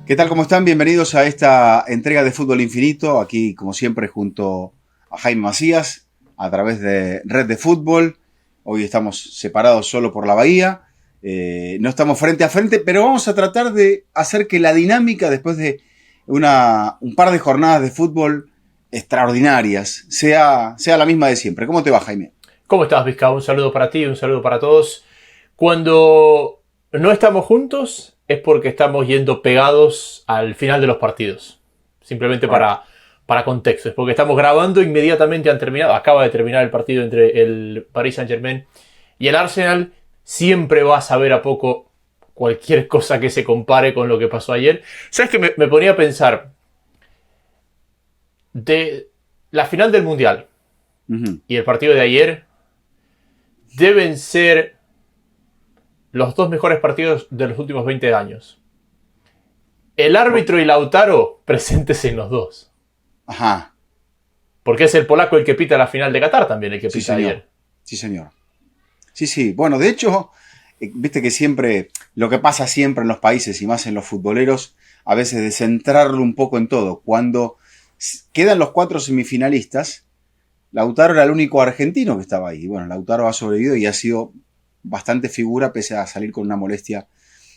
¿Qué tal? ¿Cómo están? Bienvenidos a esta entrega de Fútbol Infinito, aquí como siempre junto a Jaime Macías, a través de Red de Fútbol. Hoy estamos separados solo por la bahía, no estamos frente a frente, pero vamos a tratar de hacer que la dinámica después de un par de jornadas de fútbol extraordinarias sea la misma de siempre. ¿Cómo te va, Jaime? ¿Cómo estás, Vizca? Un saludo para ti, un saludo para todos. Cuando no estamos juntos es porque estamos yendo pegados al final de los partidos. Simplemente para contexto. Es porque estamos grabando inmediatamente han terminado. Acaba de terminar el partido entre el Paris Saint-Germain y el Arsenal. Siempre va a saber a poco cualquier cosa que se compare con lo que pasó ayer. ¿Sabes qué? Me ponía a pensar de la final del Mundial y el partido de ayer deben ser los dos mejores partidos de los últimos 20 años. El árbitro y Lautaro presentes en los dos. Ajá. Porque es el polaco el que pita la final de Qatar también, el que Sí, pita señor. ayer. Sí, señor. Sí. Bueno, de hecho, viste que siempre, lo que pasa siempre en los países y más en los futboleros, a veces de centrarlo un poco en todo. Cuando quedan los 4 semifinalistas, Lautaro era el único argentino que estaba ahí. Bueno, Lautaro ha sobrevivido y ha sido bastante figura pese a salir con una molestia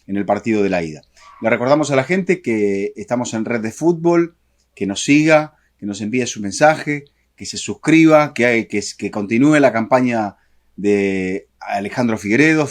en el partido de la ida. Le recordamos a la gente que estamos en Red de Fútbol, que nos siga, que nos envíe su mensaje, que se suscriba, que continúe la campaña de Alejandro Figueredo.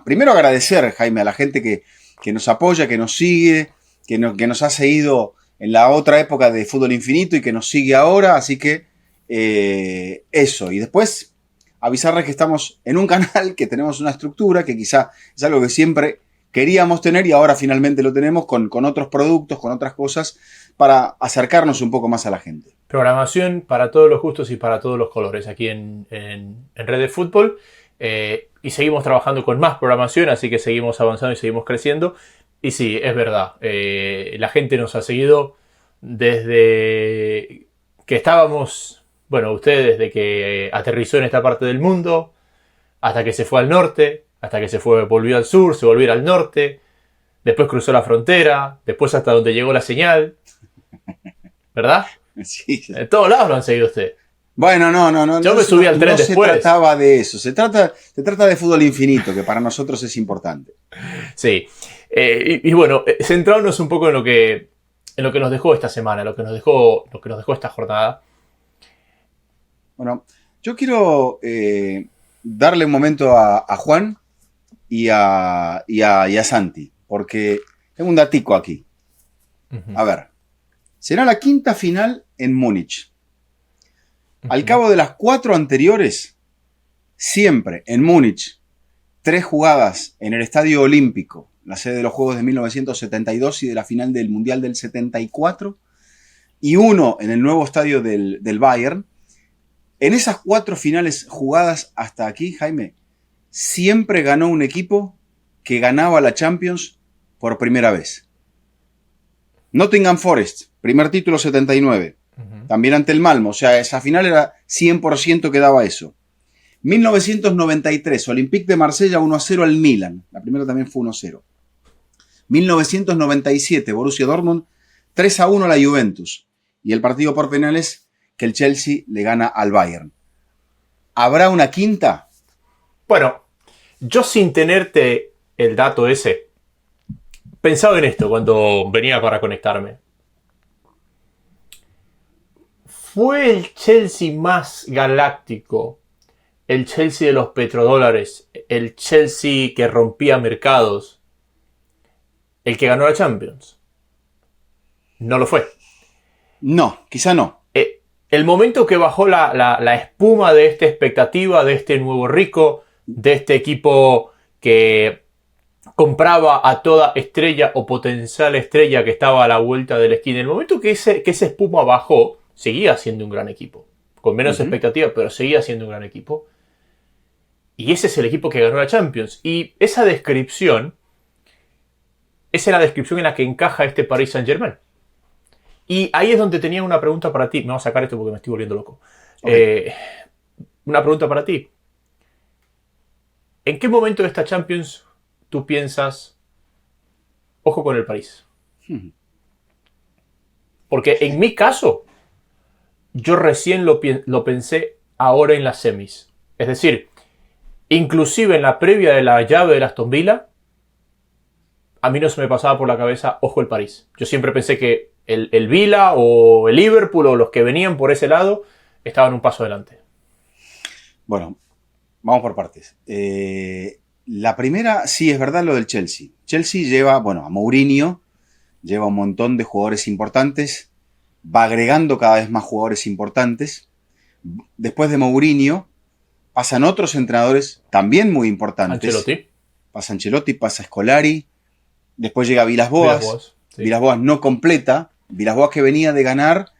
Primero agradecer, Jaime, a la gente que nos apoya, que nos sigue, que nos ha seguido en la otra época de Fútbol Infinito y que nos sigue ahora, así que eso. Y después avisarles que estamos en un canal, que tenemos una estructura, que quizá es algo que siempre queríamos tener y ahora finalmente lo tenemos con otros productos, con otras cosas, para acercarnos un poco más a la gente. Programación para todos los gustos y para todos los colores aquí en Red de Fútbol. Y seguimos trabajando con más programación, así que seguimos avanzando y seguimos creciendo. Y sí, es verdad, la gente nos ha seguido desde que estábamos, bueno, usted desde que aterrizó en esta parte del mundo, hasta que se fue al norte, hasta que volvió al sur, se volvió al norte, después cruzó la frontera, después hasta donde llegó la señal, ¿verdad? Sí. En todos lados lo han seguido usted. Bueno, no. Yo me subí al tren después. No se trataba de eso. Se trata de Fútbol Infinito, que para nosotros es importante. Sí. Y bueno, centrándonos un poco en lo que nos dejó esta semana, lo que nos dejó esta jornada. Bueno, yo quiero darle un momento a Juan y a Santi, porque tengo un datico aquí. A ver, será la quinta final en Múnich. Al cabo de las 4 anteriores, siempre en Múnich, 3 jugadas en el Estadio Olímpico, la sede de los Juegos de 1972 y de la final del Mundial del 74, y 1 en el nuevo estadio del Bayern. En esas 4 finales jugadas hasta aquí, Jaime, siempre ganó un equipo que ganaba la Champions por primera vez. Nottingham Forest, primer título 79. También ante el Malmo, o sea, esa final era 100% que daba eso. 1993, Olympique de Marsella 1-0 al Milan. La primera también fue 1-0. 1997, Borussia Dortmund 3-1 a la Juventus. Y el partido por penales que el Chelsea le gana al Bayern. ¿Habrá una quinta? Bueno, yo sin tenerte el dato ese, pensaba en esto cuando venía para conectarme. ¿Fue el Chelsea más galáctico, el Chelsea de los petrodólares, el Chelsea que rompía mercados, el que ganó la Champions? No lo fue. No, quizá no. El momento que bajó la espuma de esta expectativa, de este nuevo rico, de este equipo que compraba a toda estrella o potencial estrella que estaba a la vuelta de la esquina, el momento que esa espuma bajó, seguía siendo un gran equipo. Con menos expectativa, pero seguía siendo un gran equipo. Y ese es el equipo que ganó la Champions. Y esa es la descripción en la que encaja este Paris Saint-Germain. Y ahí es donde tenía una pregunta para ti. Me voy a sacar esto porque me estoy volviendo loco. Okay. Una pregunta para ti. ¿En qué momento de esta Champions tú piensas, ojo con el París. Porque en mi caso, yo recién lo pensé ahora en las semis. Es decir, inclusive en la previa de la llave de Aston Villa, a mí no se me pasaba por la cabeza, ojo el París. Yo siempre pensé que el Villa o el Liverpool o los que venían por ese lado estaban un paso adelante. Bueno, vamos por partes. La primera, sí, es verdad lo del Chelsea. Chelsea lleva, a Mourinho, lleva un montón de jugadores importantes, va agregando cada vez más jugadores importantes. Después de Mourinho, pasan otros entrenadores también muy importantes. Ancelotti. Pasa Ancelotti, pasa Scolari. Después llega Villas-Boas. Sí. Villas-Boas no completa. Villas-Boas que venía de ganar,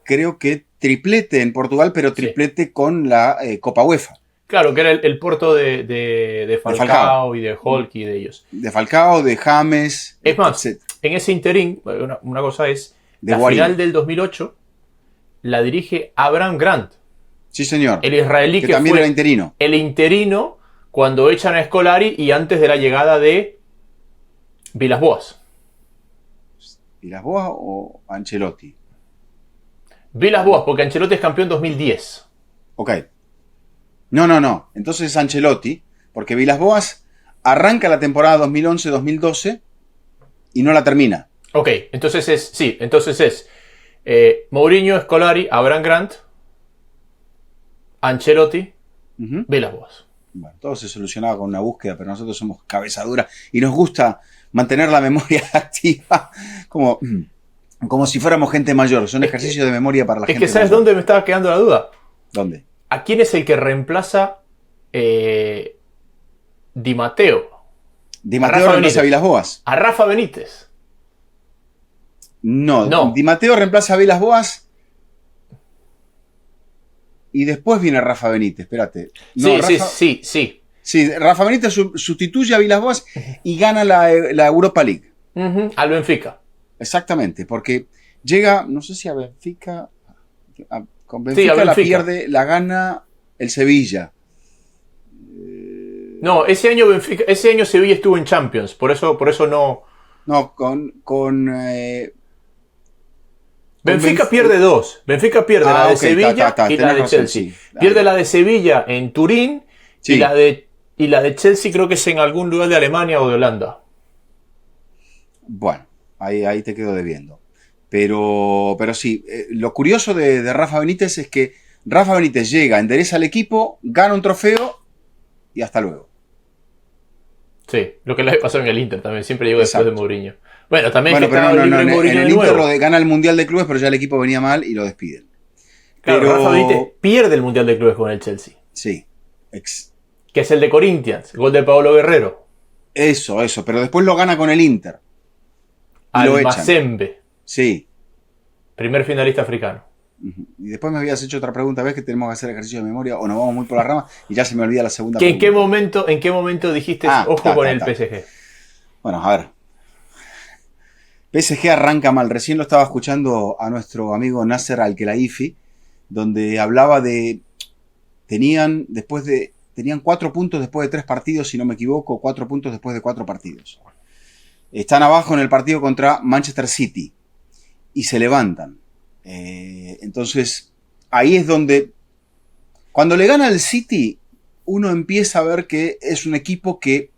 creo que triplete en Portugal, pero triplete con la Copa UEFA. Claro, que era el Porto de Falcao y de Hulk y de ellos. De Falcao, de James. Es más, en ese interín, una cosa es, de la Guarín. final del 2008 la dirige Abraham Grant. Sí, señor. El israelí que también fue era interino. El interino cuando echan a Scolari y antes de la llegada de Villas-Boas. ¿Villas-Boas o Ancelotti? Villas-Boas, porque Ancelotti es campeón 2010. Ok. No. Entonces es Ancelotti, porque Villas-Boas arranca la temporada 2011-2012 y no la termina. Ok, entonces es Mourinho, Scolari, Abraham Grant, Ancelotti, Villas-Boas. Bueno, todo se solucionaba con una búsqueda, pero nosotros somos cabeza dura y nos gusta mantener la memoria activa como si fuéramos gente mayor. Son ejercicios de memoria para la gente mayor. Es que ¿sabes dónde me estaba quedando la duda? ¿Dónde? ¿A quién es el que reemplaza Di Matteo? Di Matteo reemplaza a Villas-Boas. A Rafa Benítez. No. Di Matteo reemplaza a Villas-Boas y después viene Rafa Benítez. Espérate. No, sí. Sí, Rafa Benítez sustituye a Villas-Boas y gana la Europa League. Al Benfica. Exactamente, porque llega, no sé si a Benfica. Con Benfica, Benfica la pierde, la gana el Sevilla. No, ese año Sevilla estuvo en Champions, por eso no. No, Benfica pierde dos. Benfica pierde la de Sevilla y la de Chelsea. Sí. Pierde la de Sevilla en Turín y la de Chelsea creo que es en algún lugar de Alemania o de Holanda. Bueno, ahí te quedo debiendo. Pero sí, lo curioso de Rafa Benítez es que Rafa Benítez llega, endereza al equipo, gana un trofeo y hasta luego. Sí, lo que le pasó en el Inter también, siempre llegó después de Mourinho. Bueno, también pero en el Inter gana el Mundial de Clubes, pero ya el equipo venía mal y lo despiden. Claro, Rafa Benítez pierde el Mundial de Clubes con el Chelsea. Sí. Que es el de Corinthians, gol de Paolo Guerrero. Eso, pero después lo gana con el Inter. Al Mazembe. Sí. Primer finalista africano. Y después me habías hecho otra pregunta, ¿ves que tenemos que hacer ejercicio de memoria o nos vamos muy por la rama? Y ya se me olvida la segunda pregunta. ¿En qué momento dijiste ojo con el PSG? Bueno, a ver. PSG arranca mal. Recién lo estaba escuchando a nuestro amigo Nasser Al-Khelaifi, donde hablaba de... Tenían 4 puntos después de 3 partidos, si no me equivoco, 4 puntos después de 4 partidos. Están abajo en el partido contra Manchester City y se levantan. Entonces, ahí es donde, cuando le gana el City, uno empieza a ver que es un equipo que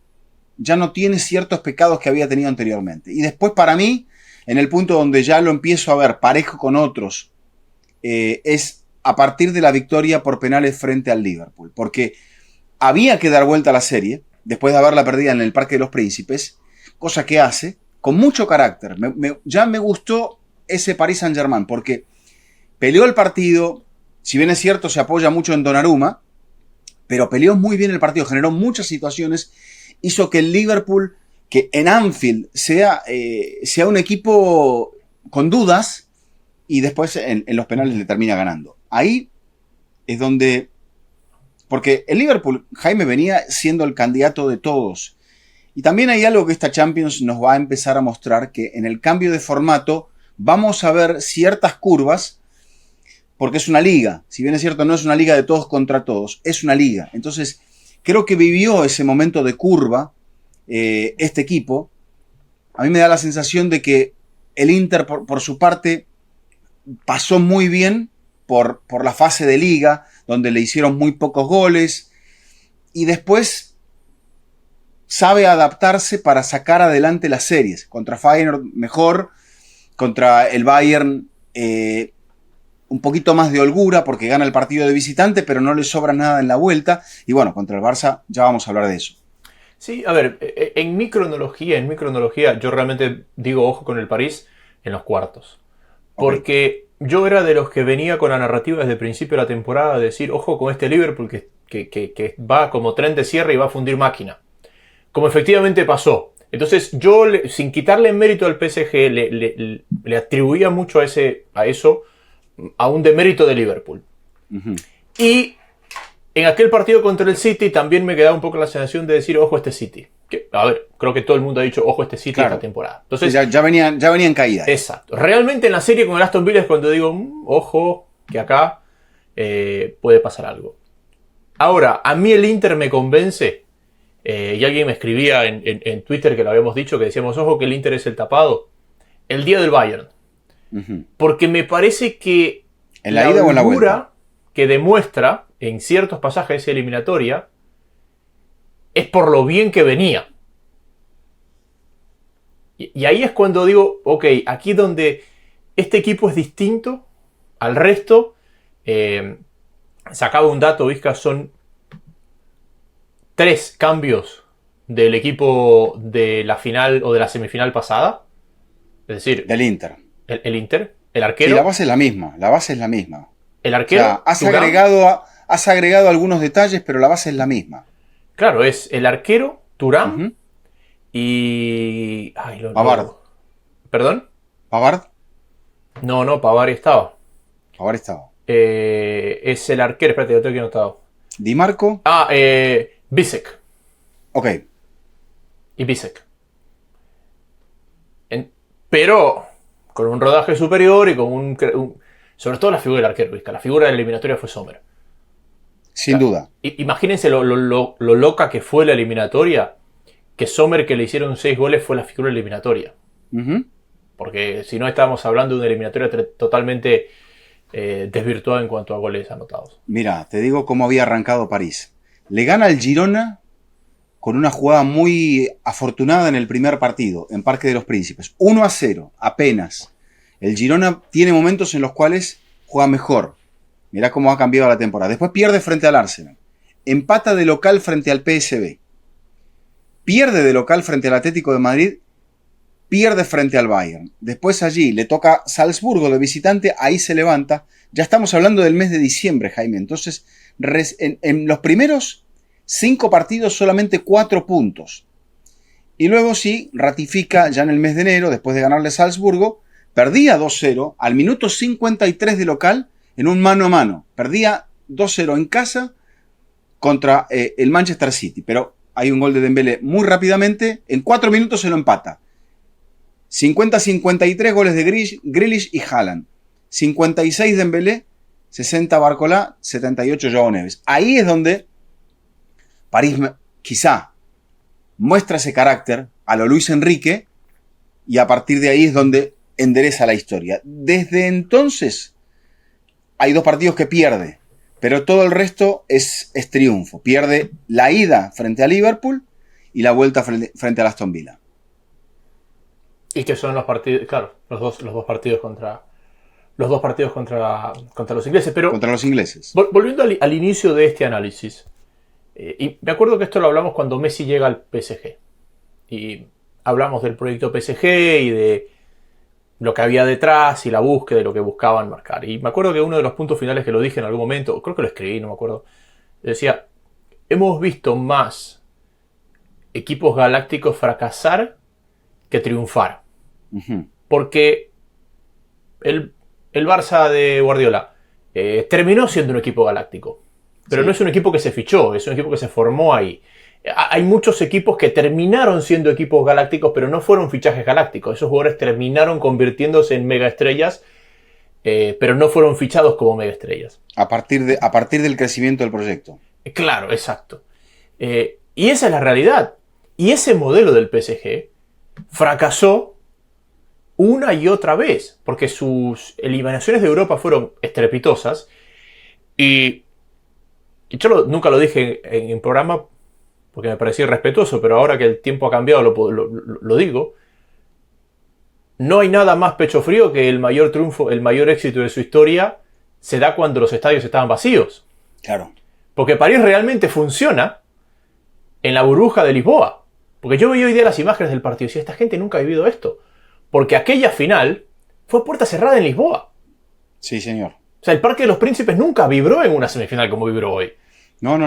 ya no tiene ciertos pecados que había tenido anteriormente. Y después, para mí, en el punto donde ya lo empiezo a ver parejo con otros, es a partir de la victoria por penales frente al Liverpool. Porque había que dar vuelta a la serie, después de haberla perdida en el Parque de los Príncipes, cosa que hace con mucho carácter. Ya me gustó ese Paris Saint-Germain, porque peleó el partido, si bien es cierto se apoya mucho en Donnarumma, pero peleó muy bien el partido, generó muchas situaciones, hizo que el Liverpool, que en Anfield sea un equipo con dudas, y después en los penales le termina ganando. Ahí es donde, porque el Liverpool, Jaime, venía siendo el candidato de todos, y también hay algo que esta Champions nos va a empezar a mostrar, que en el cambio de formato vamos a ver ciertas curvas, porque es una liga. Si bien es cierto, no es una liga de todos contra todos, es una liga. Entonces, creo que vivió ese momento de curva este equipo, a mí me da la sensación de que el Inter, por su parte, pasó muy bien por la fase de liga, donde le hicieron muy pocos goles, y después sabe adaptarse para sacar adelante las series. Contra Feyenoord mejor, contra el Bayern un poquito más de holgura porque gana el partido de visitante, pero no le sobra nada en la vuelta, y bueno, contra el Barça ya vamos a hablar de eso. Sí, a ver, en mi cronología, yo realmente digo ojo con el París en los cuartos. Porque yo era de los que venía con la narrativa desde el principio de la temporada de decir, ojo con este Liverpool que va como tren de cierre y va a fundir máquina. Como efectivamente pasó. Entonces yo, sin quitarle mérito al PSG, le atribuía mucho a eso, a un demérito de Liverpool. Uh-huh. Y en aquel partido contra el City también me quedaba un poco la sensación de decir, ojo este City. Que, a ver, creo que todo el mundo ha dicho, ojo este City, claro, esta temporada. Entonces, sí, ya venían caídas. Exacto. Realmente en la serie con el Aston Villa es cuando digo, ojo, que acá puede pasar algo. Ahora, a mí el Inter me convence, y alguien me escribía en Twitter que lo habíamos dicho, que decíamos, ojo que el Inter es el tapado, el día del Bayern. Uh-huh. Porque me parece que ¿en la ida o en la vuelta? Que demuestra en ciertos pasajes de esa eliminatoria es por lo bien que venía. Y ahí es cuando digo, ok, aquí donde este equipo es distinto al resto. Sacaba un dato, Vizca, son 3 cambios del equipo de la final o de la semifinal pasada. Es decir, del Inter. El Inter, el arquero. Sí, la base es la misma. El arquero. O sea, has agregado algunos detalles, pero la base es la misma. Claro, es el arquero, Thuram, uh-huh, y... Pavard. ¿Perdón? ¿Pavard? No, Pavard estaba. Pavard estaba. Es el arquero, espérate, lo tengo aquí anotado. ¿Di Marco? Bisek. Ok. Y Bisek. Pero con un rodaje superior y con sobre todo la figura del arquero, ¿viste? La figura de la eliminatoria fue Sommer. Sin duda. Imagínense lo loca que fue la eliminatoria, que Sommer, que le hicieron 6 goles, fue la figura eliminatoria. Uh-huh. Porque si no, estábamos hablando de una eliminatoria totalmente desvirtuada en cuanto a goles anotados. Mira, te digo cómo había arrancado París. Le gana al Girona con una jugada muy afortunada en el primer partido, en Parque de los Príncipes. 1-0, apenas. El Girona tiene momentos en los cuales juega mejor. Mirá cómo ha cambiado la temporada. Después pierde frente al Arsenal. Empata de local frente al PSV. Pierde de local frente al Atlético de Madrid. Pierde frente al Bayern. Después allí le toca Salzburgo de visitante. Ahí se levanta. Ya estamos hablando del mes de diciembre, Jaime. Entonces, en los primeros 5 partidos solamente 4 puntos. Y luego sí, ratifica ya en el mes de enero, después de ganarle Salzburgo, perdía 2-0 al minuto 53 de local en un mano a mano. Perdía 2-0 en casa contra el Manchester City. Pero hay un gol de Dembélé muy rápidamente. En 4 minutos se lo empata. 50-53 goles de Grealish y Haaland. 56 Dembélé, 60 Barcola, 78 Joao Neves. Ahí es donde París quizá muestra ese carácter a lo Luis Enrique y a partir de ahí es donde endereza la historia. Desde entonces hay 2 partidos que pierde, pero todo el resto es triunfo. Pierde la ida frente a Liverpool y la vuelta frente a Aston Villa. Y que son los partidos, claro, los dos partidos contra los ingleses. Pero contra los ingleses. Volviendo al inicio de este análisis, y me acuerdo que esto lo hablamos cuando Messi llega al PSG. Y hablamos del proyecto PSG y de lo que había detrás y la búsqueda de lo que buscaban marcar. Y me acuerdo que uno de los puntos finales que lo dije en algún momento, creo que lo escribí, no me acuerdo, decía, hemos visto más equipos galácticos fracasar que triunfar. Uh-huh. Porque el Barça de Guardiola terminó siendo un equipo galáctico. Pero sí, no es un equipo que se fichó, es un equipo que se formó ahí. Hay muchos equipos que terminaron siendo equipos galácticos, pero no fueron fichajes galácticos. Esos jugadores terminaron convirtiéndose en megaestrellas, pero no fueron fichados como megaestrellas. A partir del crecimiento del proyecto. Claro, exacto. Y esa es la realidad. Y ese modelo del PSG fracasó una y otra vez, porque sus eliminaciones de Europa fueron estrepitosas. Y yo nunca lo dije en el programa porque me parecía irrespetuoso, pero ahora que el tiempo ha cambiado lo digo. No hay nada más pecho frío que el mayor triunfo, el mayor éxito de su historia se da cuando los estadios estaban vacíos. Claro. Porque París realmente funciona en la burbuja de Lisboa. Porque yo veía hoy día las imágenes del partido y decía, esta gente nunca ha vivido esto. Porque aquella final fue a puerta cerrada en Lisboa. Sí, señor. O sea, el Parque de los Príncipes nunca vibró en una semifinal como vibró hoy. No,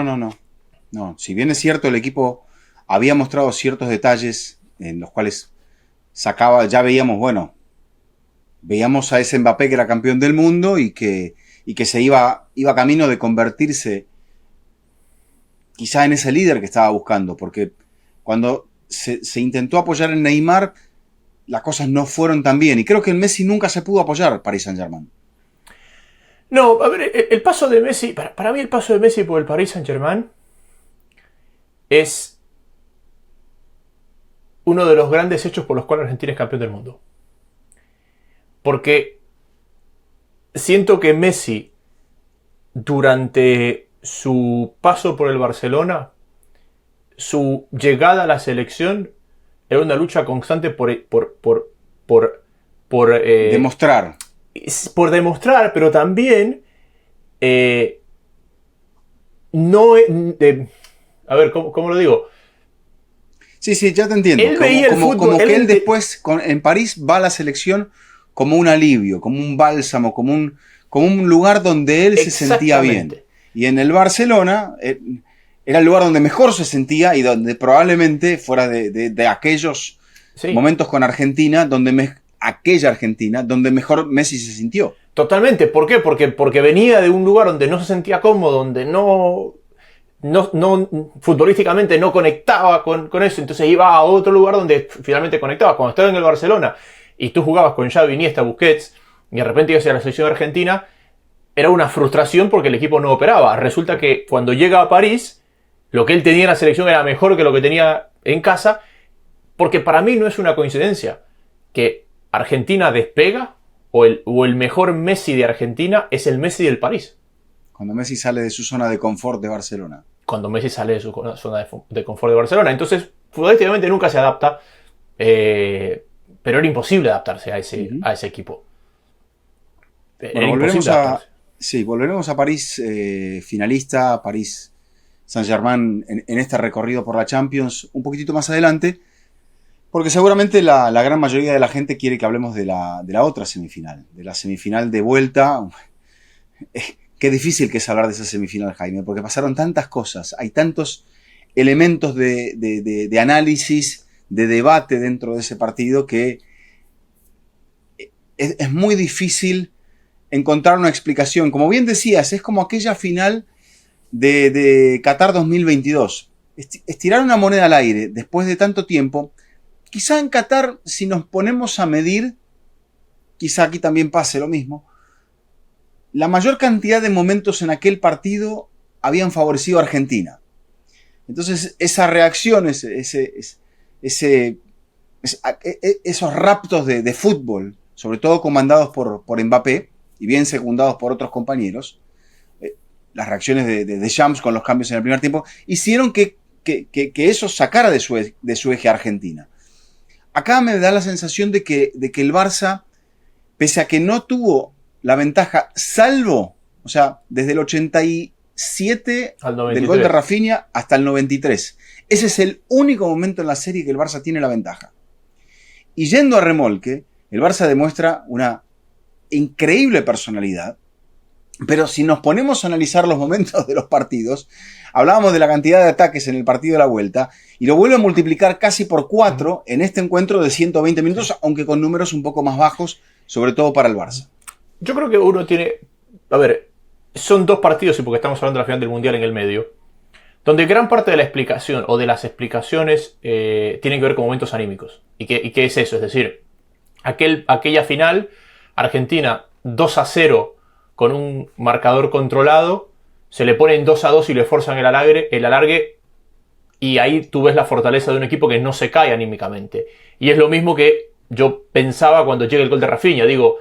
si bien es cierto, el equipo había mostrado ciertos detalles en los cuales sacaba, ya veíamos a ese Mbappé que era campeón del mundo y que se iba camino de convertirse quizá en ese líder que estaba buscando, porque cuando se intentó apoyar en Neymar, las cosas no fueron tan bien, y creo que en Messi nunca se pudo apoyar Paris Saint-Germain. No, a ver, el paso de Messi, para mí el paso de Messi por el Paris Saint-Germain es uno de los grandes hechos por los cuales Argentina es campeón del mundo. Porque siento que Messi, durante su paso por el Barcelona, su llegada a la selección era una lucha constante por demostrar. Por demostrar, pero también a ver, ¿cómo lo digo? Sí, ya te entiendo. Él veía el fútbol, como que él después en París va a la selección como un alivio, como un bálsamo, como un lugar donde él se sentía bien. Y en el Barcelona era el lugar donde mejor se sentía y donde probablemente fuera de aquellos momentos con Argentina, aquella Argentina, donde mejor Messi se sintió. Totalmente. ¿Por qué? Porque venía de un lugar donde no se sentía cómodo, donde no futbolísticamente no conectaba con eso, entonces iba a otro lugar donde finalmente conectaba. Cuando estaba en el Barcelona y tú jugabas con Xavi, Iniesta, Busquets y de repente ibas a la selección argentina, era una frustración porque el equipo no operaba. Resulta que cuando llega a París, lo que él tenía en la selección era mejor que lo que tenía en casa, porque para mí no es una coincidencia que Argentina despega o el mejor Messi de Argentina es el Messi del París. Cuando Messi sale de su zona de confort de Barcelona. Cuando Messi sale de su zona de confort de Barcelona. Entonces, futbolísticamente nunca se adapta, pero era imposible adaptarse a ese equipo. Volveremos a París finalista, París Saint-Germain en este recorrido por la Champions un poquitito más adelante, porque seguramente la gran mayoría de la gente quiere que hablemos de la otra semifinal, de la semifinal de vuelta. Qué difícil que es hablar de esa semifinal, Jaime, porque pasaron tantas cosas, hay tantos elementos de análisis, de debate dentro de ese partido que es muy difícil encontrar una explicación. Como bien decías, es como aquella final de Qatar 2022. Estirar una moneda al aire después de tanto tiempo. Quizá en Qatar, si nos ponemos a medir, quizá aquí también pase lo mismo. La mayor cantidad de momentos en aquel partido habían favorecido a Argentina. Entonces, esa reacción, esos raptos de fútbol, sobre todo comandados por Mbappé y bien secundados por otros compañeros, las reacciones de Shams con los cambios en el primer tiempo, hicieron que eso sacara de su eje a Argentina. Acá me da la sensación de que el Barça, pese a que no tuvo la ventaja, salvo, o sea, desde el 87 del gol de Rafinha hasta el 93. Ese es el único momento en la serie que el Barça tiene la ventaja. Y yendo a remolque, el Barça demuestra una increíble personalidad, pero si nos ponemos a analizar los momentos de los partidos, hablábamos de la cantidad de ataques en el partido de la vuelta, y lo vuelve a multiplicar casi por 4 en este encuentro de 120 minutos, aunque con números un poco más bajos, sobre todo para el Barça. Yo creo que uno tiene... A ver, son dos partidos, y porque estamos hablando de la final del Mundial en el medio, donde gran parte de la explicación, o de las explicaciones, tienen que ver con momentos anímicos. ¿Y qué es eso? Es decir, aquella final, Argentina 2-0 con un marcador controlado, se le ponen 2-2 y le forzan el alargue Y ahí tú ves la fortaleza de un equipo que no se cae anímicamente. Y es lo mismo que yo pensaba cuando llega el gol de Rafinha. Digo,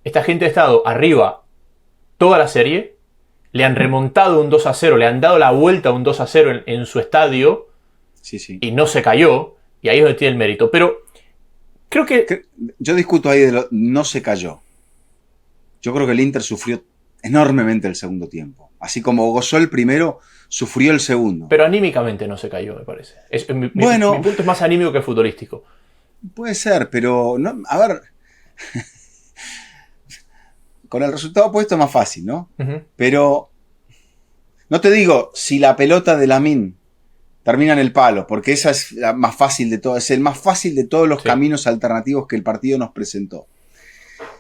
esta gente ha estado arriba toda la serie, le han remontado un 2-0, le han dado la vuelta a un 2-0 en su estadio, Sí, sí. y no se cayó, y ahí es donde tiene el mérito. Pero creo que... Yo discuto ahí no se cayó. Yo creo que el Inter sufrió enormemente el segundo tiempo. Así como gozó el primero, sufrió el segundo. Pero anímicamente no se cayó, me parece. Bueno, mi punto es más anímico que futbolístico. puede ser, pero no, a ver, con el resultado opuesto es más fácil, ¿no? Uh-huh. Pero no te digo si la pelota de Lamine termina en el palo, porque esa es la más fácil de todo, es el más fácil de todos los caminos alternativos que el partido nos presentó.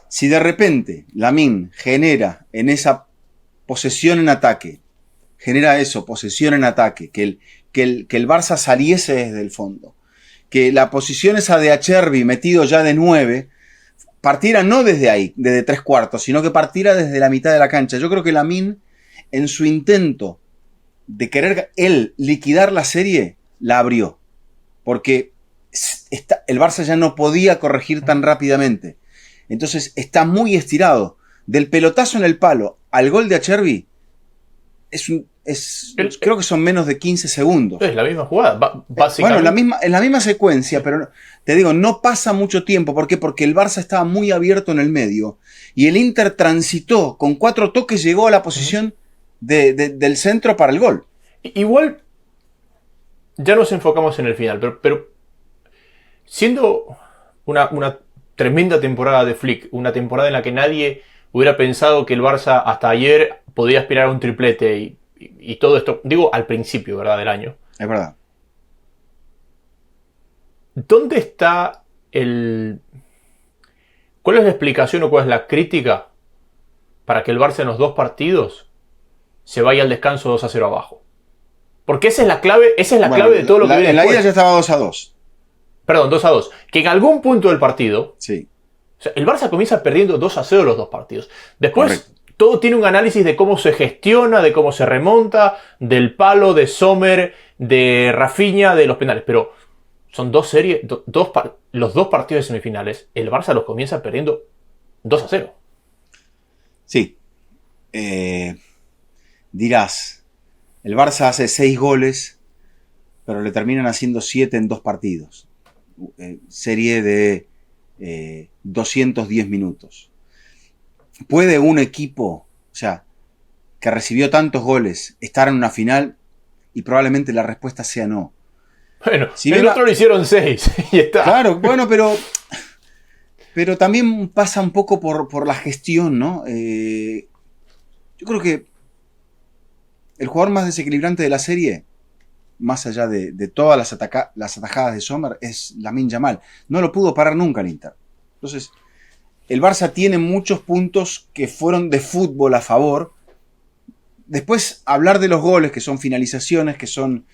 Si de repente Lamine genera en esa posesión en ataque, genera eso, posesión en ataque, que el Barça saliese desde el fondo, que la posición esa de Acerbi metido ya de 9, partiera no desde ahí, desde 3/4, sino que partiera desde la mitad de la cancha. Yo creo que Lamine, en su intento de querer él liquidar la serie, la abrió. Porque el Barça ya no podía corregir tan rápidamente. Entonces está muy estirado. Del pelotazo en el palo al gol de Acerbi, creo que son menos de 15 segundos. Es la misma jugada, básicamente. Bueno, en la misma secuencia, pero te digo, no pasa mucho tiempo. ¿Por qué? Porque el Barça estaba muy abierto en el medio y el Inter transitó, con 4 toques llegó a la posición del centro para el gol. Igual, ya nos enfocamos en el final, pero siendo una tremenda temporada de Flick, una temporada en la que nadie hubiera pensado que el Barça hasta ayer podía aspirar a un triplete y todo esto, digo al principio, ¿verdad?, del año. Es verdad. ¿Dónde está ¿Cuál es la explicación o cuál es la crítica para que el Barça en los 2 partidos se vaya al descanso 2-0 abajo? Porque esa es la clave, clave de todo lo que viene en la después. ida ya estaba 2-2. Perdón, 2-2. Que en algún punto del partido, sí, o sea, el Barça comienza perdiendo 2-0 los 2 partidos. Después, correcto, todo tiene un análisis de cómo se gestiona, de cómo se remonta, del palo, de Sommer, de Rafinha, de los penales. Pero son 2 series, los 2 partidos de semifinales, el Barça los comienza perdiendo 2-0. Sí. Dirás, el Barça hace 6 goles, pero le terminan haciendo 7 en 2 partidos. Serie de 210 minutos. ¿Puede un equipo, o sea, que recibió tantos goles, estar en una final? Y probablemente la respuesta sea no. Bueno, si el otro lo hicieron 6 y está. Claro, bueno, pero también pasa un poco por la gestión, ¿no? Yo creo que el jugador más desequilibrante de la serie, más allá de todas las atajadas de Sommer, es Lamine Yamal. No lo pudo parar nunca el Inter. Entonces, el Barça tiene muchos puntos que fueron de fútbol a favor. Después, hablar de los goles, que son finalizaciones, que son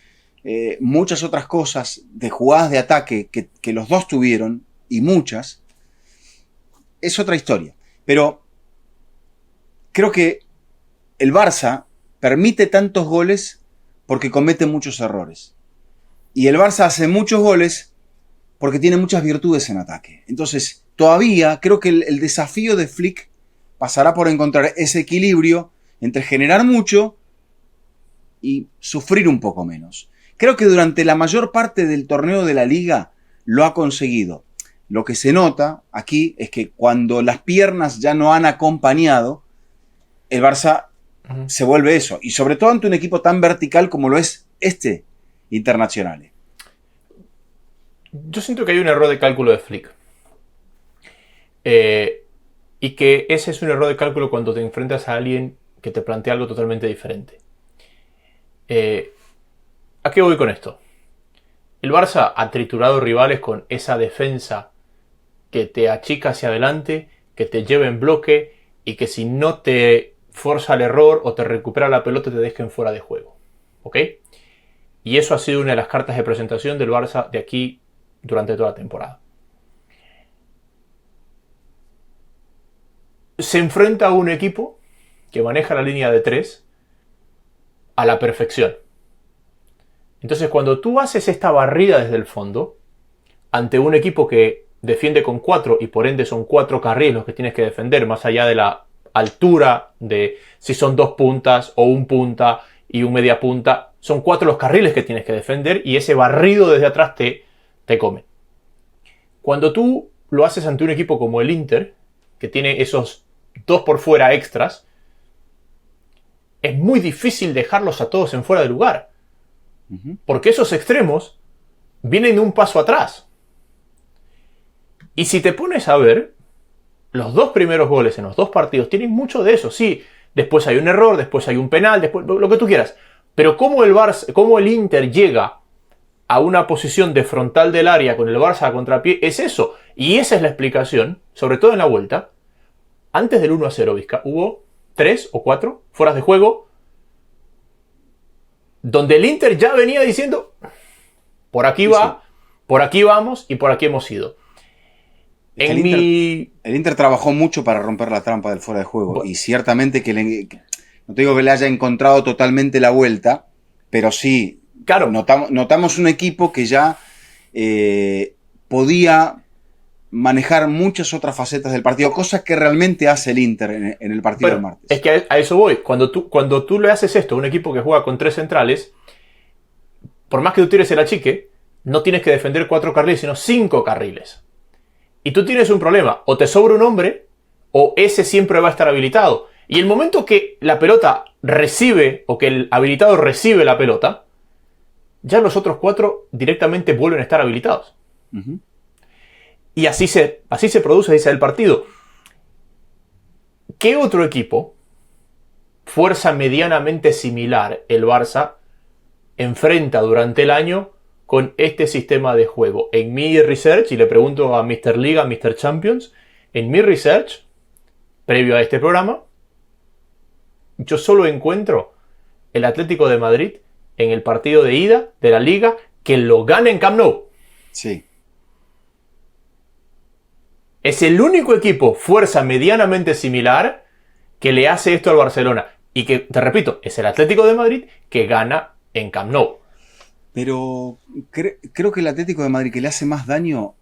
muchas otras cosas, de jugadas de ataque que los dos tuvieron, y muchas, es otra historia. Pero creo que el Barça permite tantos goles porque comete muchos errores. Y el Barça hace muchos goles porque tiene muchas virtudes en ataque. Entonces, todavía creo que el desafío de Flick pasará por encontrar ese equilibrio entre generar mucho y sufrir un poco menos. Creo que durante la mayor parte del torneo de la Liga lo ha conseguido. Lo que se nota aquí es que cuando las piernas ya no han acompañado, el Barça se vuelve eso. Y sobre todo ante un equipo tan vertical como lo es este Internazionale. Yo siento que hay un error de cálculo de Flick. Y que ese es un error de cálculo cuando te enfrentas a alguien que te plantea algo totalmente diferente. ¿A qué voy con esto? El Barça ha triturado rivales con esa defensa que te achica hacia adelante, que te lleva en bloque y que si no te forza el error o te recupera la pelota te dejen fuera de juego. ¿Ok? Y eso ha sido una de las cartas de presentación del Barça de aquí durante toda la temporada. Se enfrenta a un equipo que maneja la línea de 3 a la perfección. Entonces, cuando tú haces esta barrida desde el fondo, ante un equipo que defiende con 4 y por ende son 4 carriles los que tienes que defender, más allá de la altura de si son 2 puntas o un punta y un media punta, son 4 los carriles que tienes que defender y ese barrido desde atrás te come. Cuando tú lo haces ante un equipo como el Inter, que tiene esos 2 por fuera extras, es muy difícil dejarlos a todos en fuera de lugar. Porque esos extremos vienen de un paso atrás. Y si te pones a ver, los 2 primeros goles en los 2 partidos tienen mucho de eso. Sí, después hay un error, después hay un penal, después lo que tú quieras. Pero cómo el Inter llega a una posición de frontal del área con el Barça a contrapié, es eso. Y esa es la explicación, sobre todo en la vuelta. Antes del 1-0, Vizca, hubo 3 o 4 fueras de juego donde el Inter ya venía diciendo por aquí va, sí, por aquí vamos y por aquí hemos ido. El Inter trabajó mucho para romper la trampa del fuera de juego y ciertamente no te digo que le haya encontrado totalmente la vuelta, pero sí, claro, notamos un equipo que ya podía manejar muchas otras facetas del partido, cosas que realmente hace el Inter en el partido del martes. Es que a eso voy. Cuando tú le haces esto a un equipo que juega con 3 centrales, por más que tú tires el achique, no tienes que defender 4 carriles, sino 5 carriles. Y tú tienes un problema. O te sobra un hombre, o ese siempre va a estar habilitado. Y el momento que la pelota recibe, o que el habilitado recibe la pelota, ya los otros 4 directamente vuelven a estar habilitados. Y así se produce, dice el partido. ¿Qué otro equipo, fuerza medianamente similar, el Barça, enfrenta durante el año con este sistema de juego? En mi research, y le pregunto a Mr. Liga, Mr. Champions, en mi research, previo a este programa, yo solo encuentro el Atlético de Madrid en el partido de ida de la Liga que lo gana en Camp Nou. Sí. Es el único equipo, fuerza medianamente similar, que le hace esto al Barcelona. Y que, te repito, es el Atlético de Madrid que gana en Camp Nou. Pero creo que el Atlético de Madrid que le hace más daño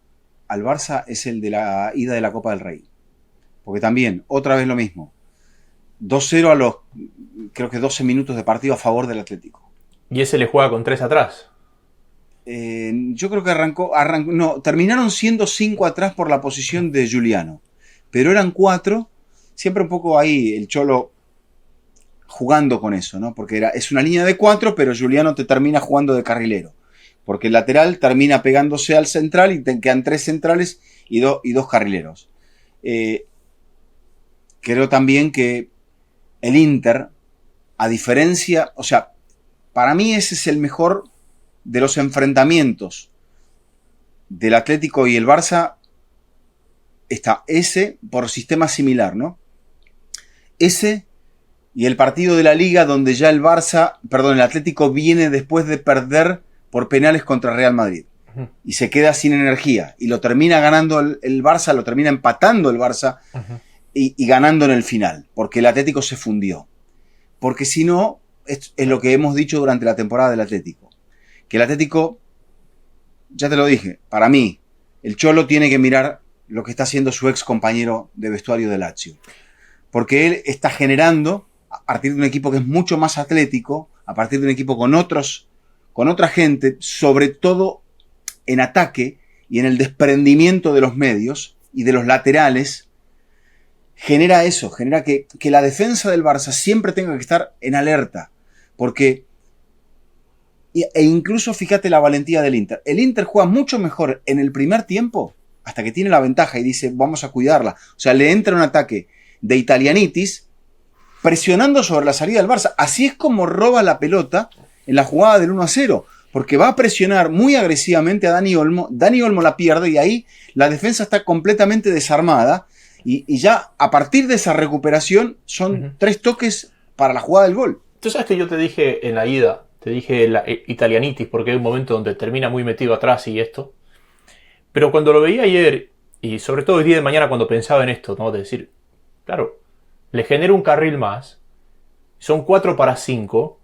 al Barça es el de la ida de la Copa del Rey. Porque también, otra vez lo mismo. 2-0 a los, creo que 12 minutos de partido a favor del Atlético. ¿Y ese le juega con 3 atrás? Yo creo que no, terminaron siendo 5 atrás por la posición de Giuliano. Pero eran 4, siempre un poco ahí el Cholo jugando con eso, ¿no? Porque es una línea de 4, pero Giuliano te termina jugando de carrilero. Porque el lateral termina pegándose al central y te quedan 3 centrales y 2 carrileros. Creo también que el Inter, a diferencia, o sea, para mí ese es el mejor de los enfrentamientos del Atlético y el Barça. Está ese por sistema similar, ¿no? Ese y el partido de la Liga donde ya el Atlético viene después de perder por penales contra Real Madrid y se queda sin energía y lo termina ganando el Barça, lo termina empatando el Barça y ganando en el final, porque el Atlético se fundió. Porque si no, es lo que hemos dicho durante la temporada del Atlético. Que el Atlético, ya te lo dije, para mí, el Cholo tiene que mirar lo que está haciendo su ex compañero de vestuario de Lazio. Porque él está generando, a partir de un equipo que es mucho más atlético, a partir de un equipo con otra gente, sobre todo en ataque y en el desprendimiento de los medios y de los laterales, genera eso, genera que la defensa del Barça siempre tenga que estar en alerta. Porque, e incluso fíjate la valentía del Inter. El Inter juega mucho mejor en el primer tiempo, hasta que tiene la ventaja y dice, vamos a cuidarla. O sea, le entra un ataque de italianitis, presionando sobre la salida del Barça. Así es como roba la pelota en la jugada del 1-0. Porque va a presionar muy agresivamente a Dani Olmo. Dani Olmo la pierde y ahí la defensa está completamente desarmada. Y ya a partir de esa recuperación son 3 toques para la jugada del gol. Tú sabes que yo te dije en la ida, te dije la italianitis, porque hay un momento donde termina muy metido atrás y esto. Pero cuando lo veía ayer, y sobre todo el día de mañana cuando pensaba en esto, ¿no? De decir, claro, le genero un carril más, son 4 para 5,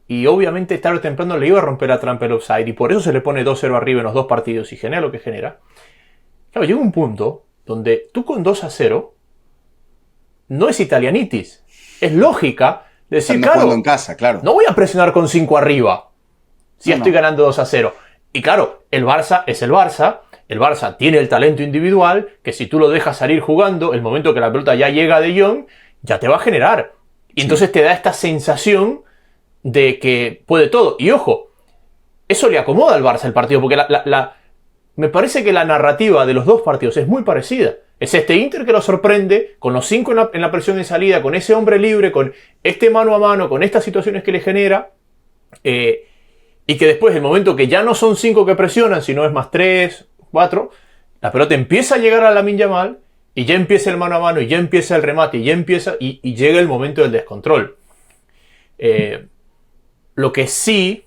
y obviamente tarde o temprano le iba a romper la trampa el offside, y por eso se le pone 2-0 arriba en los dos partidos y genera lo que genera. Claro, llega un punto donde tú con 2-0 no es italianitis, es lógica decir, Estando jugando en casa, claro. no voy a presionar con 5 arriba si estoy ganando 2-0. Y claro, el Barça es el Barça. El Barça tiene el talento individual que si tú lo dejas salir jugando, el momento que la pelota ya llega a De Jong, ya te va a generar. Y entonces te da esta sensación de que puede todo. Y ojo, eso le acomoda al Barça el partido, porque me parece que la narrativa de los dos partidos es muy parecida. Es este Inter que lo sorprende, con los 5 en la presión de salida, con ese hombre libre, con este mano a mano, con estas situaciones que le genera, y que después, el momento que ya no son 5 que presionan, sino es más 3, 4, la pelota empieza a llegar a Lamine Yamal, y ya empieza el mano a mano, y ya empieza el remate, y llega el momento del descontrol. Lo que sí,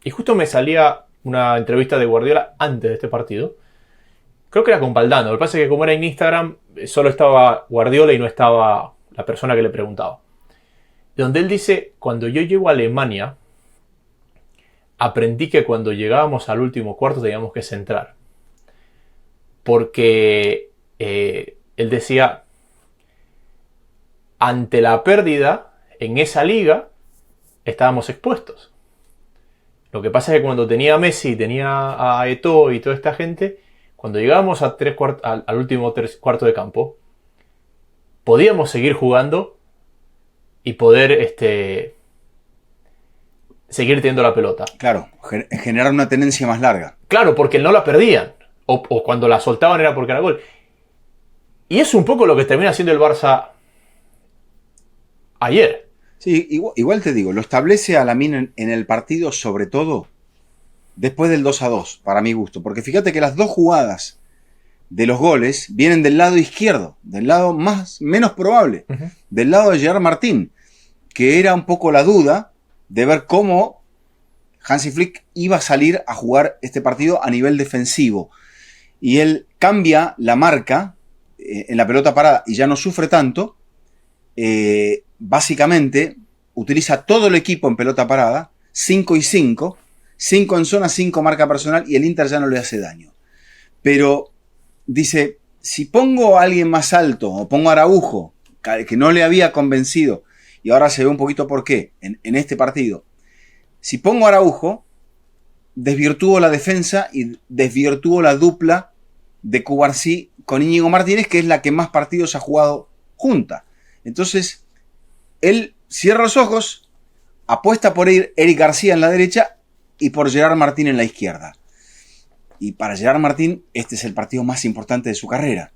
y justo me salía una entrevista de Guardiola antes de este partido, creo que era con Valdano. Lo que pasa es que como era en Instagram, solo estaba Guardiola y no estaba la persona que le preguntaba. Donde él dice, cuando yo llego a Alemania, aprendí que cuando llegábamos al último cuarto teníamos que centrar. Porque él decía, ante la pérdida en esa liga, estábamos expuestos. Lo que pasa es que cuando tenía a Messi, tenía a Eto'o y toda esta gente, cuando llegábamos a al último cuarto de campo, podíamos seguir jugando y poder seguir teniendo la pelota. Claro, generar una tenencia más larga. Claro, porque no la perdían. O cuando la soltaban era porque era gol. Y es un poco lo que termina haciendo el Barça ayer. Sí, igual te digo, lo establece a Lamine en el partido, sobre todo después del 2-2, para mi gusto. Porque fíjate que las dos jugadas de los goles vienen del lado izquierdo, del lado menos probable, del lado de Gerard Martín, que era un poco la duda de ver cómo Hansi Flick iba a salir a jugar este partido a nivel defensivo. Y él cambia la marca en la pelota parada y ya no sufre tanto. Básicamente utiliza todo el equipo en pelota parada, 5 y 5, 5 en zona, 5 marca personal, y el Inter ya no le hace daño. Pero dice, si pongo a alguien más alto, o pongo a Araujo, que no le había convencido, y ahora se ve un poquito por qué, en este partido, si pongo a Araujo, desvirtúo la defensa y desvirtúo la dupla de Cubarsí con Íñigo Martínez, que es la que más partidos ha jugado junta. Entonces, él cierra los ojos, apuesta por ir Eric García en la derecha y por Gerard Martín en la izquierda. Y para Gerard Martín, este es el partido más importante de su carrera.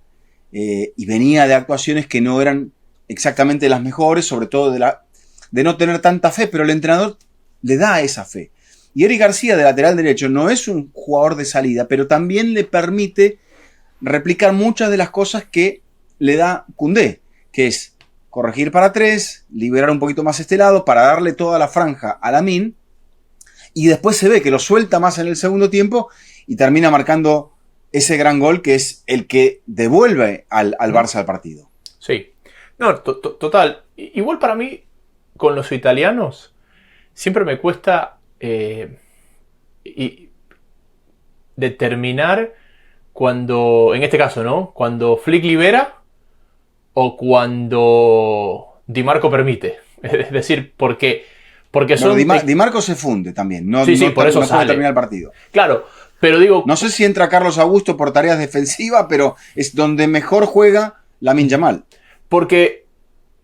Y venía de actuaciones que no eran exactamente las mejores, sobre todo de no tener tanta fe, pero el entrenador le da esa fe. Y Eric García, de lateral derecho, no es un jugador de salida, pero también le permite replicar muchas de las cosas que le da Koundé, que es corregir para 3, liberar un poquito más este lado para darle toda la franja a Lamine, y después se ve que lo suelta más en el segundo tiempo y termina marcando ese gran gol que es el que devuelve al Barça al partido. Sí. No, total. Igual para mí, con los italianos, siempre me cuesta determinar cuando, en este caso, ¿no? Cuando Flick libera o cuando Di Marco permite. Es decir, porque son... Di Marco se funde también. No, sí, por eso no sale. puede terminar el partido. Claro, pero digo... No sé si entra Carlos Augusto por tareas defensivas, pero es donde mejor juega Lamine Yamal. Porque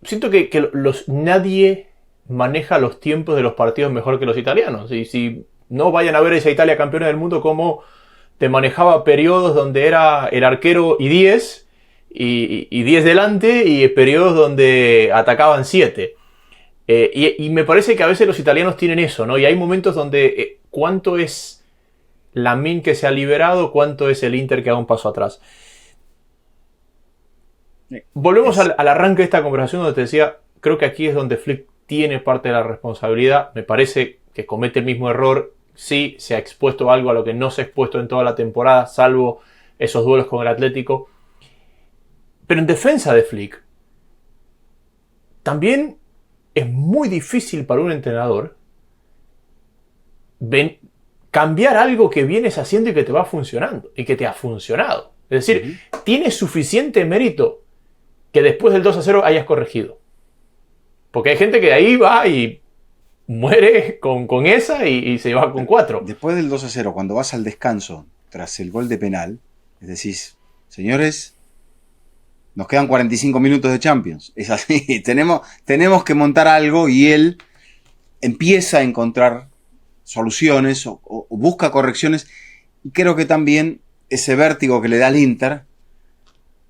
siento que nadie maneja los tiempos de los partidos mejor que los italianos. Y si no, vayan a ver esa Italia campeona del mundo, cómo te manejaba periodos donde era el arquero y 10, y 10 delante, y periodos donde atacaban 7. Y me parece que a veces los italianos tienen eso, ¿no? Y hay momentos donde cuánto es Lamine que se ha liberado, cuánto es el Inter que da un paso atrás. Volvemos al arranque de esta conversación donde te decía, creo que aquí es donde Flick tiene parte de la responsabilidad. Me parece que comete el mismo error. Sí, se ha expuesto algo a lo que no se ha expuesto en toda la temporada, salvo esos duelos con el Atlético. Pero en defensa de Flick, también es muy difícil para un entrenador cambiar algo que vienes haciendo y que te va funcionando y que te ha funcionado. Es decir, tiene suficiente mérito que después del 2-0 hayas corregido. Porque hay gente que ahí va y muere con esa y se va con 4. Después del 2-0, cuando vas al descanso tras el gol de penal, es decir, señores, nos quedan 45 minutos de Champions. Es así, tenemos que montar algo, y él empieza a encontrar soluciones o busca correcciones. Y creo que también ese vértigo que le da al Inter,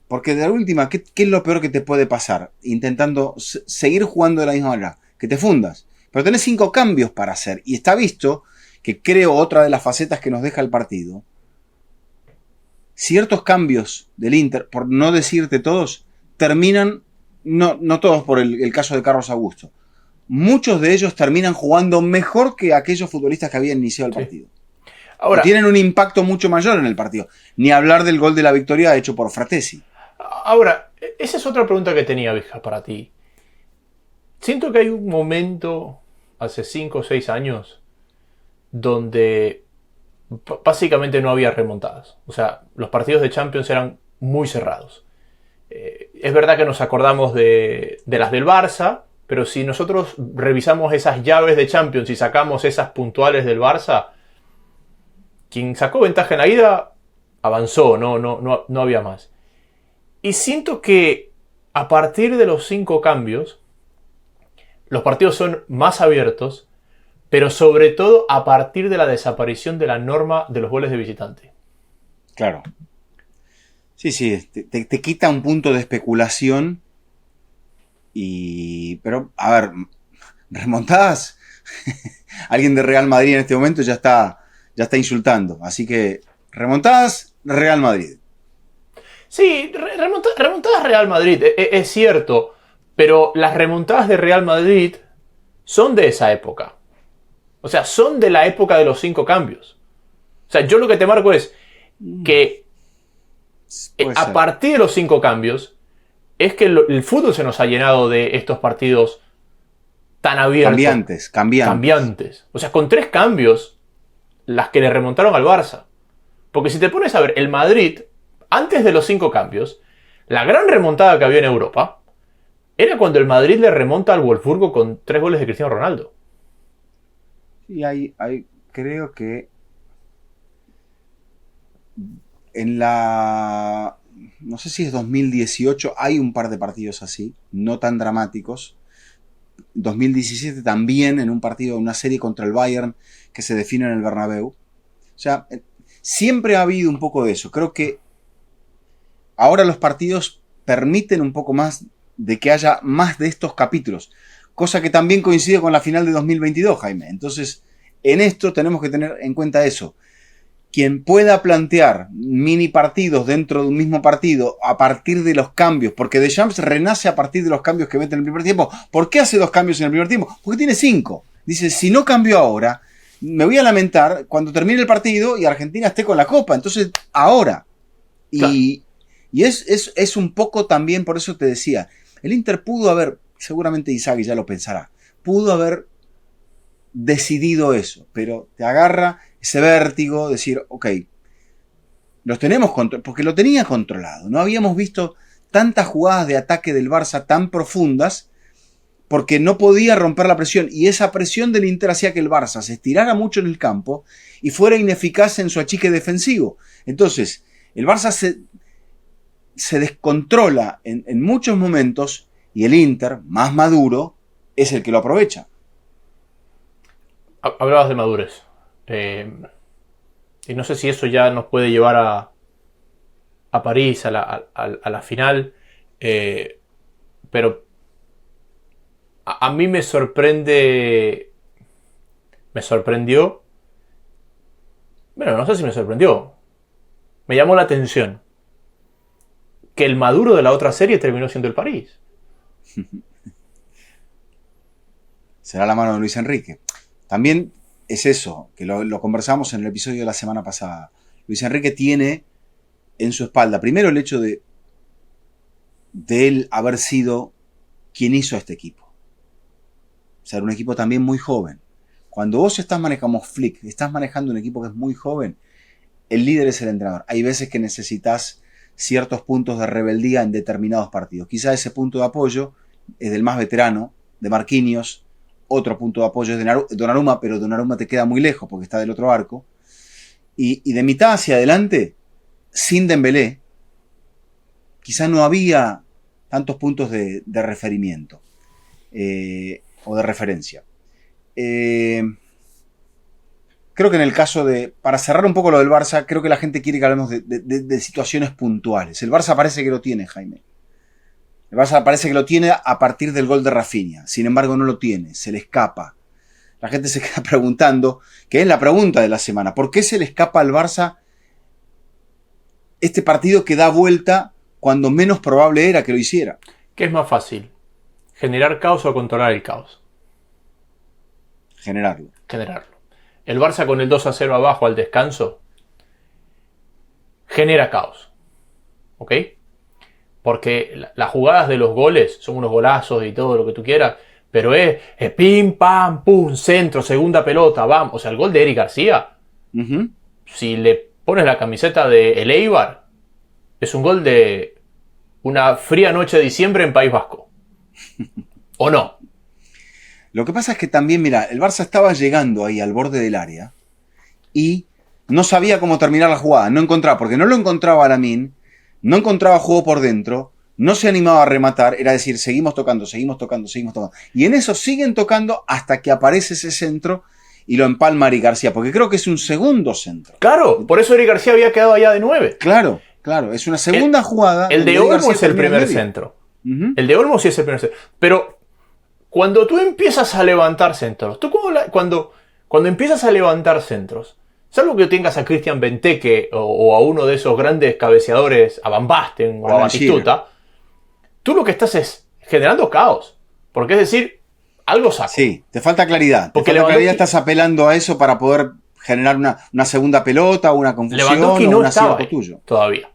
porque de la última, ¿qué es lo peor que te puede pasar? Intentando seguir jugando de la misma manera, que te fundas. Pero tenés 5 cambios para hacer, y está visto que, creo, otra de las facetas que nos deja el partido, ciertos cambios del Inter, por no decirte todos, terminan, no todos por el caso de Carlos Augusto, muchos de ellos terminan jugando mejor que aquellos futbolistas que habían iniciado el partido. Ahora, y tienen un impacto mucho mayor en el partido. Ni hablar del gol de la victoria hecho por Fratesi. Ahora, esa es otra pregunta que tenía, Vija, para ti. Siento que hay un momento, hace 5 o 6 años, donde básicamente no había remontadas. O sea, los partidos de Champions eran muy cerrados. Es verdad que nos acordamos de las del Barça, pero si nosotros revisamos esas llaves de Champions y sacamos esas puntuales del Barça, quien sacó ventaja en la ida avanzó, no había más. Y siento que a partir de los 5 cambios, los partidos son más abiertos, pero sobre todo a partir de la desaparición de la norma de los goles de visitante. Claro. Sí, te quita un punto de especulación. Pero, a ver, remontadas. Alguien de Real Madrid en este momento ya está insultando. Así que, remontadas, Real Madrid. Sí, remontadas Real Madrid, es cierto. Pero las remontadas de Real Madrid son de esa época. O sea, son de la época de los 5 cambios. O sea, yo lo que te marco es que a partir de los 5 cambios es que el fútbol se nos ha llenado de estos partidos tan abiertos. Cambiantes. O sea, con 3 cambios, las que le remontaron al Barça. Porque si te pones a ver, el Madrid, antes de los 5 cambios, la gran remontada que había en Europa era cuando el Madrid le remonta al Wolfsburgo con 3 goles de Cristiano Ronaldo. Y hay creo que en la, no sé si es 2018, hay un par de partidos así, no tan dramáticos. 2017 también, en un partido, una serie contra el Bayern que se define en el Bernabéu. O sea, siempre ha habido un poco de eso. Creo que ahora los partidos permiten un poco más de que haya más de estos capítulos, cosa que también coincide con la final de 2022, Jaime. Entonces, en esto tenemos que tener en cuenta eso. Quien pueda plantear mini partidos dentro de un mismo partido a partir de los cambios, porque Deschamps renace a partir de los cambios que mete en el primer tiempo. ¿Por qué hace 2 cambios en el primer tiempo? Porque tiene 5. Dice, si no cambio ahora, me voy a lamentar cuando termine el partido y Argentina esté con la Copa. Entonces, ahora. Claro. Y es un poco también, por eso te decía, el Inter pudo haber, seguramente Inzaghi ya lo pensará, pudo haber decidido eso, pero te agarra ese vértigo, decir, ok, los tenemos controlados, porque lo tenía controlado. No habíamos visto tantas jugadas de ataque del Barça tan profundas, porque no podía romper la presión, y esa presión del Inter hacía que el Barça se estirara mucho en el campo y fuera ineficaz en su achique defensivo. Entonces, el Barça se descontrola en muchos momentos, y el Inter, más maduro, es el que lo aprovecha. Hablabas de madurez. Y no sé si eso ya nos puede llevar a París, a la final. Pero a mí me sorprende. Me sorprendió. Bueno, no sé si me sorprendió. Me llamó la atención que el maduro de la otra serie terminó siendo el París. Será la mano de Luis Enrique. También es eso, que lo conversamos en el episodio de la semana pasada. Luis Enrique tiene en su espalda, primero, el hecho de él haber sido quien hizo a este equipo. Ser un equipo también muy joven, Cuando vos estás manejando Flick, estás manejando un equipo que es muy joven, el líder es el entrenador. Hay veces que necesitas ciertos puntos de rebeldía en determinados partidos. Quizá ese punto de apoyo es del más veterano, de Marquinhos. Otro punto de apoyo es de Donnarumma, pero Donnarumma te queda muy lejos porque está del otro arco. Y de mitad hacia adelante, sin Dembélé, quizá no había tantos puntos de referimiento o de referencia. Creo que en el caso de, para cerrar un poco lo del Barça, creo que la gente quiere que hablemos de situaciones puntuales. El Barça parece que lo tiene, Jaime. El Barça parece que lo tiene a partir del gol de Rafinha. Sin embargo, no lo tiene, se le escapa. La gente se queda preguntando, que es la pregunta de la semana, ¿por qué se le escapa al Barça este partido que da vuelta cuando menos probable era que lo hiciera? ¿Qué es más fácil? ¿Generar caos o controlar el caos? Generarlo. El Barça con el 2-0 abajo al descanso genera caos. ¿Ok? Porque las jugadas de los goles son unos golazos y todo lo que tú quieras, pero es pim, pam, pum, centro, segunda pelota, vamos. O sea, el gol de Eric García, si le pones la camiseta de el Eibar, es un gol de una fría noche de diciembre en País Vasco. ¿O no? Lo que pasa es que también, mira, el Barça estaba llegando ahí al borde del área y no sabía cómo terminar la jugada, no encontraba, porque no lo encontraba Lamine, no encontraba juego por dentro, no se animaba a rematar, era decir, seguimos tocando. Y en eso siguen tocando hasta que aparece ese centro y lo empalma Eric García, porque creo que es un segundo centro. Claro, por eso Eric García había quedado allá de 9. Claro, es una segunda jugada. El de Olmo es el primer centro. El de Olmo sí es el primer centro. Pero cuando tú empiezas a levantar centros, cuando empiezas a levantar centros, salvo que tengas a Christian Benteke o a uno de esos grandes cabeceadores, a Van Basten o a Batistuta, tú lo que estás es generando caos. Porque es decir, algo saco. Sí, te falta claridad. Porque Estás apelando a eso para poder generar una segunda pelota, una confusión Lewandowski o no un estaba acierto tuyo. Todavía.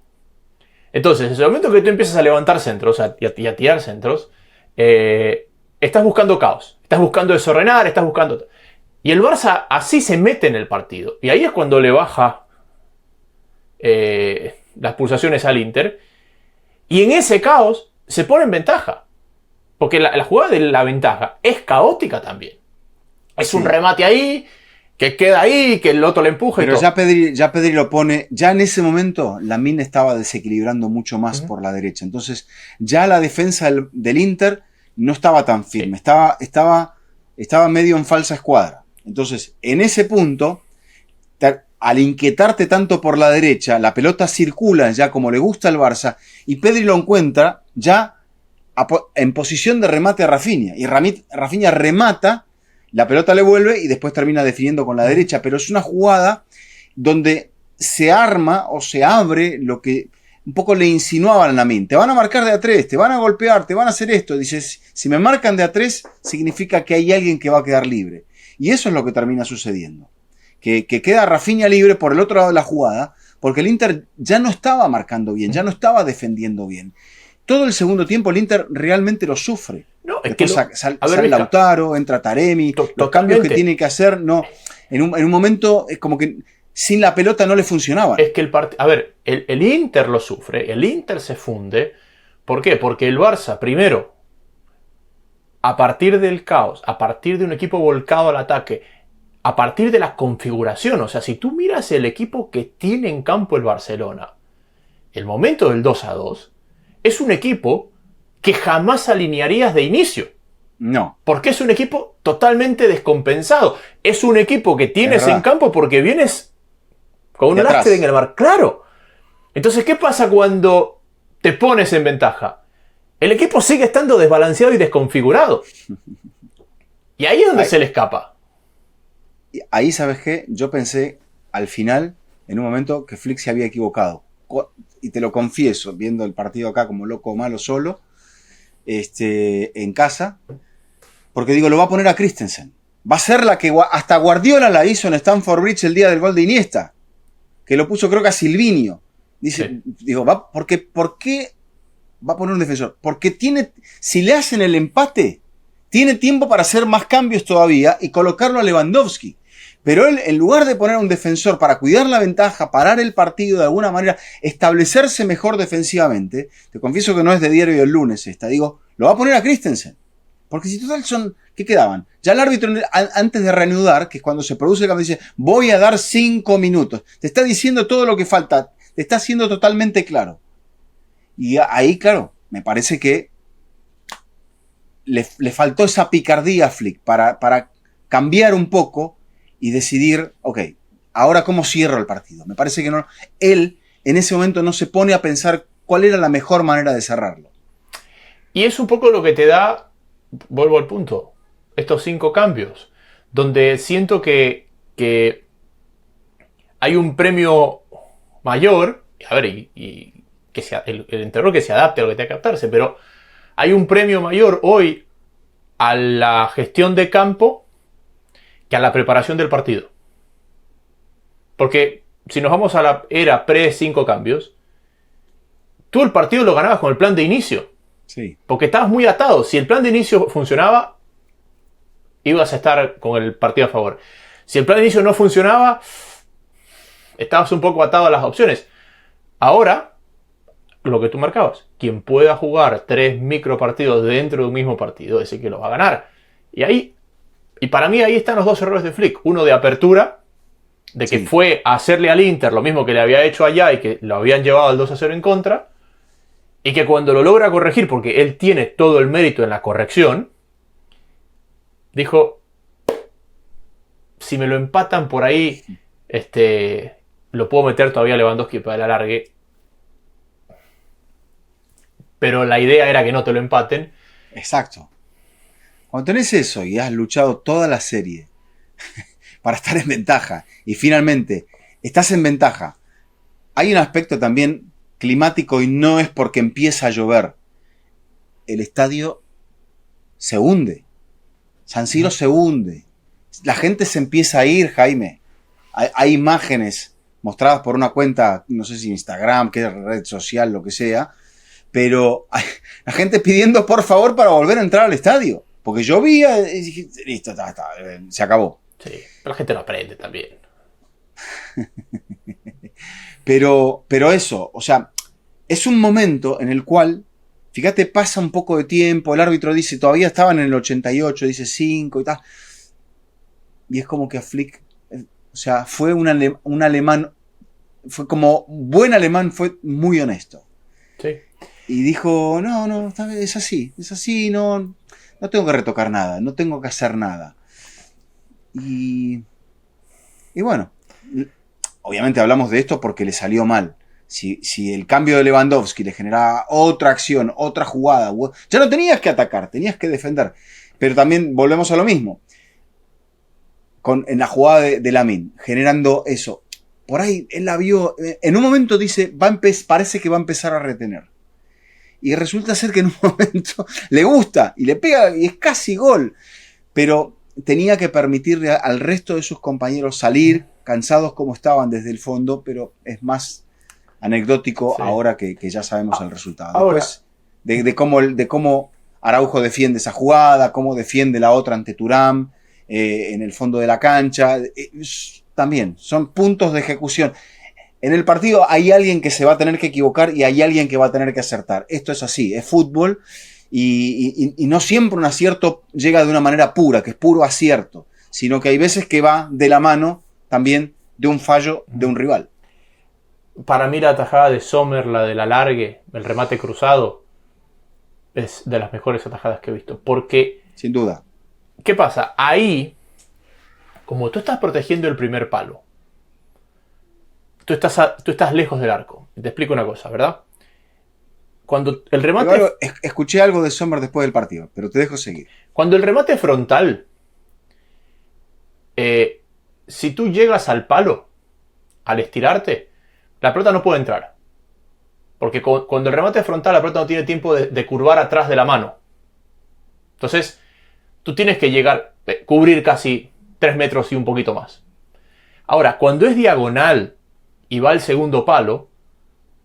Entonces, en el momento que tú empiezas a levantar centros y a tirar centros, estás buscando caos. Estás buscando desordenar, Y el Barça así se mete en el partido. Y ahí es cuando le baja las pulsaciones al Inter. Y en ese caos se pone en ventaja. Porque la jugada de la ventaja es caótica también. Es un remate ahí, que queda ahí, que el otro le empuja. Pero ya Pedri lo pone. Ya en ese momento Lamine estaba desequilibrando mucho más por la derecha. Entonces ya la defensa del Inter no estaba tan firme. Estaba medio en falsa escuadra. Entonces, en ese punto, al inquietarte tanto por la derecha, la pelota circula ya como le gusta al Barça y Pedri lo encuentra ya en posición de remate a Rafinha. Y Rafinha remata, la pelota le vuelve y después termina definiendo con la derecha. Pero es una jugada donde se arma o se abre lo que un poco le insinuaban a Lamine. Te van a marcar de A3, te van a golpear, te van a hacer esto. Dices, si me marcan de A3, significa que hay alguien que va a quedar libre. Y eso es lo que termina sucediendo. Que queda Rafinha libre por el otro lado de la jugada, porque el Inter ya no estaba marcando bien, ya no estaba defendiendo bien. Todo el segundo tiempo el Inter realmente lo sufre. No, después sale Lautaro, entra Taremi, los cambios que tiene que hacer, no. En un momento es como que sin la pelota no le funcionaban. Es que el Inter lo sufre, el Inter se funde. ¿Por qué? Porque el Barça, primero, a partir del caos, a partir de un equipo volcado al ataque, a partir de la configuración, o sea, si tú miras el equipo que tiene en campo el Barcelona, el momento del 2-2, es un equipo que jamás alinearías de inicio. No. Porque es un equipo totalmente descompensado. Es un equipo que tienes en campo porque vienes con un lastre en el mar. Claro. Entonces, ¿qué pasa cuando te pones en ventaja? El equipo sigue estando desbalanceado y desconfigurado. Y ahí es donde se le escapa. Ahí, ¿sabes qué? Yo pensé al final, en un momento, que Flick se había equivocado. Y te lo confieso, viendo el partido acá como loco malo solo, en casa, porque digo, lo va a poner a Christensen. Va a ser la que hasta Guardiola la hizo en Stamford Bridge el día del gol de Iniesta, que lo puso creo que a Silvinho. Dice, digo, ¿por qué va a poner un defensor? Porque si le hacen el empate, tiene tiempo para hacer más cambios todavía y colocarlo a Lewandowski. Pero él, en lugar de poner a un defensor para cuidar la ventaja, parar el partido de alguna manera, establecerse mejor defensivamente, te confieso que no es de diario del lunes esta, digo, lo va a poner a Christensen. Porque si total son, ¿qué quedaban? Ya el árbitro, antes de reanudar, que es cuando se produce el cambio, dice, voy a dar 5 minutos. Te está diciendo todo lo que falta, te está haciendo totalmente claro. Y ahí, claro, me parece que le faltó esa picardía a Flick para cambiar un poco y decidir, ok, ahora cómo cierro el partido. Me parece que no, él en ese momento no se pone a pensar cuál era la mejor manera de cerrarlo. Y es un poco lo que te da, vuelvo al punto, estos 5 cambios, donde siento que hay un premio mayor, a ver, y que el entrenador que se adapte a lo que tenga que adaptarse, pero hay un premio mayor hoy a la gestión de campo que a la preparación del partido. Porque si nos vamos a la era pre-5 cambios, tú el partido lo ganabas con el plan de inicio. Sí. Porque estabas muy atado. Si el plan de inicio funcionaba, ibas a estar con el partido a favor. Si el plan de inicio no funcionaba, estabas un poco atado a las opciones. Ahora, lo que tú marcabas, quien pueda jugar 3 micropartidos dentro de un mismo partido, ese que lo va a ganar. Y para mí ahí están los 2 errores de Flick. Uno de apertura, de que fue a hacerle al Inter lo mismo que le había hecho allá y que lo habían llevado al 2-0 en contra. Y que cuando lo logra corregir, porque él tiene todo el mérito en la corrección, dijo, si me lo empatan por ahí, lo puedo meter todavía a Lewandowski para el alargue. Pero la idea era que no te lo empaten. Exacto. Cuando tenés eso y has luchado toda la serie para estar en ventaja y finalmente estás en ventaja, hay un aspecto también climático y no es porque empieza a llover. El estadio se hunde. San Siro se hunde. La gente se empieza a ir, Jaime. Hay imágenes mostradas por una cuenta, no sé si Instagram, qué red social, lo que sea, pero hay la gente pidiendo por favor para volver a entrar al estadio. Porque llovía y dije, listo, se acabó. Sí, pero la gente no aprende también. Pero eso, o sea, es un momento en el cual, fíjate, pasa un poco de tiempo, el árbitro dice, todavía estaban en el 88, dice 5 y tal. Y es como que a Flick, o sea, fue un alemán, fue como buen alemán, fue muy honesto. Sí. Y dijo, no, es así, no tengo que retocar nada, no tengo que hacer nada. Y bueno, obviamente hablamos de esto porque le salió mal. Si el cambio de Lewandowski le generaba otra acción, otra jugada, ya no tenías que atacar, tenías que defender. Pero también volvemos a lo mismo. En la jugada de Lamine, generando eso. Por ahí él la vio, en un momento dice, parece que va a empezar a retener. Y resulta ser que en un momento le gusta y le pega y es casi gol. Pero tenía que permitirle al resto de sus compañeros salir, cansados como estaban desde el fondo, pero es más anecdótico ahora que ya sabemos el resultado. Ahora, después de cómo Araujo defiende esa jugada, cómo defiende la otra ante Thuram en el fondo de la cancha. También son puntos de ejecución. En el partido hay alguien que se va a tener que equivocar y hay alguien que va a tener que acertar. Esto es así, es fútbol y no siempre un acierto llega de una manera pura, que es puro acierto, sino que hay veces que va de la mano también de un fallo de un rival. Para mí la atajada de Sommer, la del alargue, el remate cruzado, es de las mejores atajadas que he visto. Porque, sin duda. ¿qué pasa? Ahí, como tú estás protegiendo el primer palo, tú estás lejos del arco. Te explico una cosa, ¿verdad? Cuando el remate... Claro, escuché algo de Sommer después del partido, pero te dejo seguir. Cuando el remate frontal, si tú llegas al palo, al estirarte, la pelota no puede entrar. Porque cuando el remate es frontal, la pelota no tiene tiempo de curvar atrás de la mano. Entonces, tú tienes que llegar, cubrir casi 3 metros y un poquito más. Ahora, cuando es diagonal y va al segundo palo,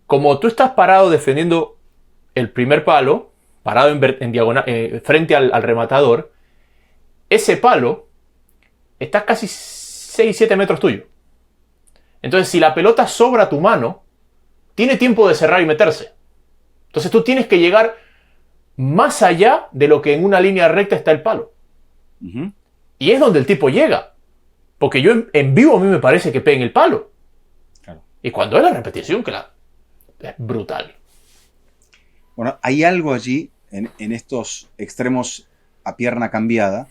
como tú estás parado defendiendo el primer palo, parado en diagonal, frente al rematador, ese palo está casi 6-7 metros tuyo. Entonces, si la pelota sobra tu mano, tiene tiempo de cerrar y meterse. Entonces tú tienes que llegar más allá de lo que en una línea recta está el palo. Ujú. Y es donde el tipo llega. Porque yo en vivo a mí me parece que pega en el palo. Claro. Y cuando es la repetición, claro, es brutal. Bueno, hay algo allí, en estos extremos a pierna cambiada,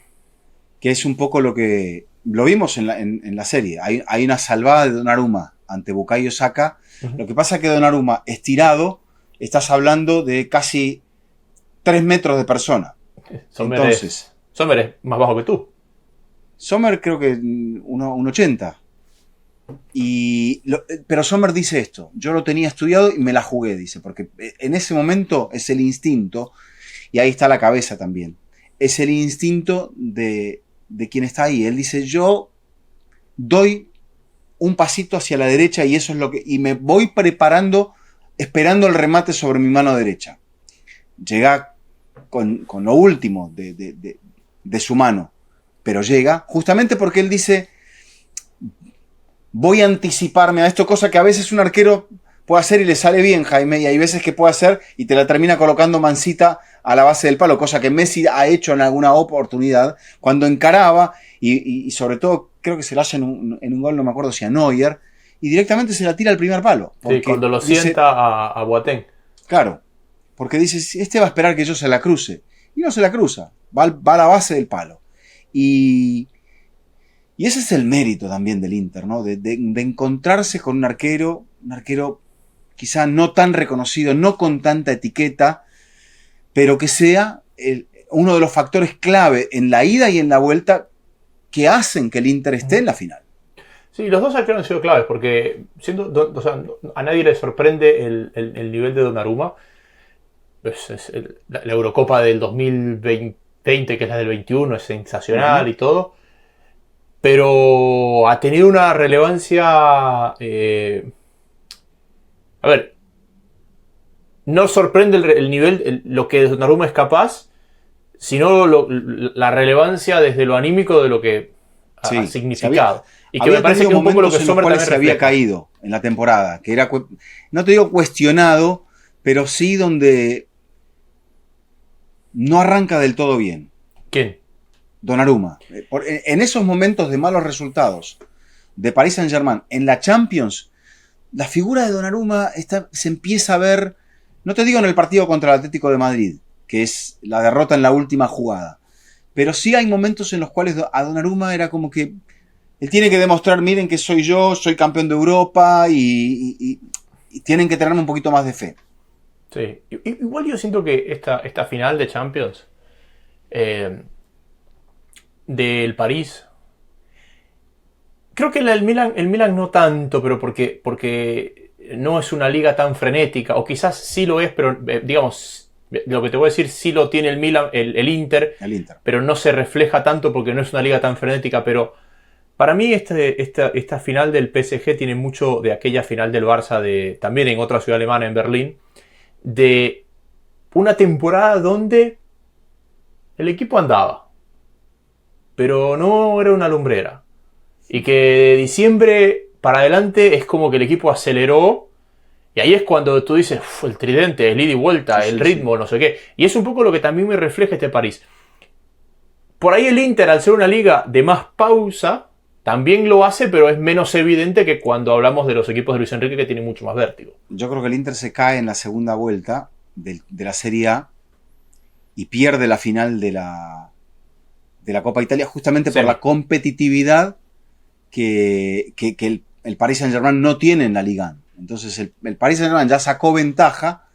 que es un poco lo que lo vimos en la serie. Hay una salvada de Donnarumma ante Bukayo Saka. Ujú. Lo que pasa es que Donnarumma, estirado, estás hablando de casi 3 metros de persona. Entonces, Sommer es más bajo que tú. Sommer creo que 1,80. Pero Sommer dice esto: yo lo tenía estudiado y me la jugué, dice, porque en ese momento es el instinto, y ahí está la cabeza también, es el instinto de quien está ahí. Él dice: yo doy un pasito hacia la derecha y eso es lo que, y me voy preparando, esperando el remate sobre mi mano derecha. Llega con lo último de su mano, pero llega justamente porque él dice: voy a anticiparme a esto, cosa que a veces un arquero puede hacer y le sale bien, Jaime, y hay veces que puede hacer y te la termina colocando mansita a la base del palo, cosa que Messi ha hecho en alguna oportunidad cuando encaraba, y sobre todo creo que se lo hace en un gol, no me acuerdo si a Neuer, y directamente se la tira al primer palo. Sí, cuando lo dice, sienta a Boateng. Claro, porque dice: este va a esperar que yo se la cruce, y no se la cruza, va a la base del palo. Y ese es el mérito también del Inter, ¿no? De encontrarse con un arquero quizá no tan reconocido, no con tanta etiqueta, pero que sea uno de los factores clave en la ida y en la vuelta que hacen que el Inter esté en la final. Sí, los dos arqueros han sido claves porque a nadie le sorprende el nivel de Donnarumma. La Eurocopa del 2020, que es la del 21, es sensacional y todo. Pero ha tenido una relevancia... a ver, no sorprende el nivel, lo que Donnarumma es capaz, sino la relevancia desde lo anímico de lo que ha significado. Y que me parece que es un poco lo que Sommer también se había caído en la temporada, que era, no te digo cuestionado, pero sí donde no arranca del todo bien. ¿Quién? Donnarumma. En esos momentos de malos resultados de Paris Saint-Germain en la Champions, la figura de Donnarumma se empieza a ver, no te digo en el partido contra el Atlético de Madrid, que es la derrota en la última jugada, pero sí hay momentos en los cuales a Donnarumma era como que él tiene que demostrar: miren que soy campeón de Europa, y tienen que tenerme un poquito más de fe. Sí, igual yo siento que esta final de Champions del París, creo que el Milan no tanto, pero porque no es una liga tan frenética, o quizás sí lo es, pero digamos, lo que te voy a decir, sí lo tiene el Milan, el Inter, pero no se refleja tanto porque no es una liga tan frenética. Pero para mí esta final del PSG tiene mucho de aquella final del Barça, también en otra ciudad alemana, en Berlín, de una temporada donde el equipo andaba, pero no era una lumbrera. Y que de diciembre para adelante es como que el equipo aceleró. Y ahí es cuando tú dices: el tridente, el ida y vuelta, el ritmo, no sé qué. Y es un poco lo que también me refleja este París. Por ahí el Inter, al ser una liga de más pausa, también lo hace, pero es menos evidente que cuando hablamos de los equipos de Luis Enrique, que tienen mucho más vértigo. Yo creo que el Inter se cae en la segunda vuelta de la Serie A y pierde la final de la Copa Italia justamente por la competitividad que el Paris Saint-Germain no tiene en la Liga. Entonces el Paris Saint-Germain ya sacó ventaja.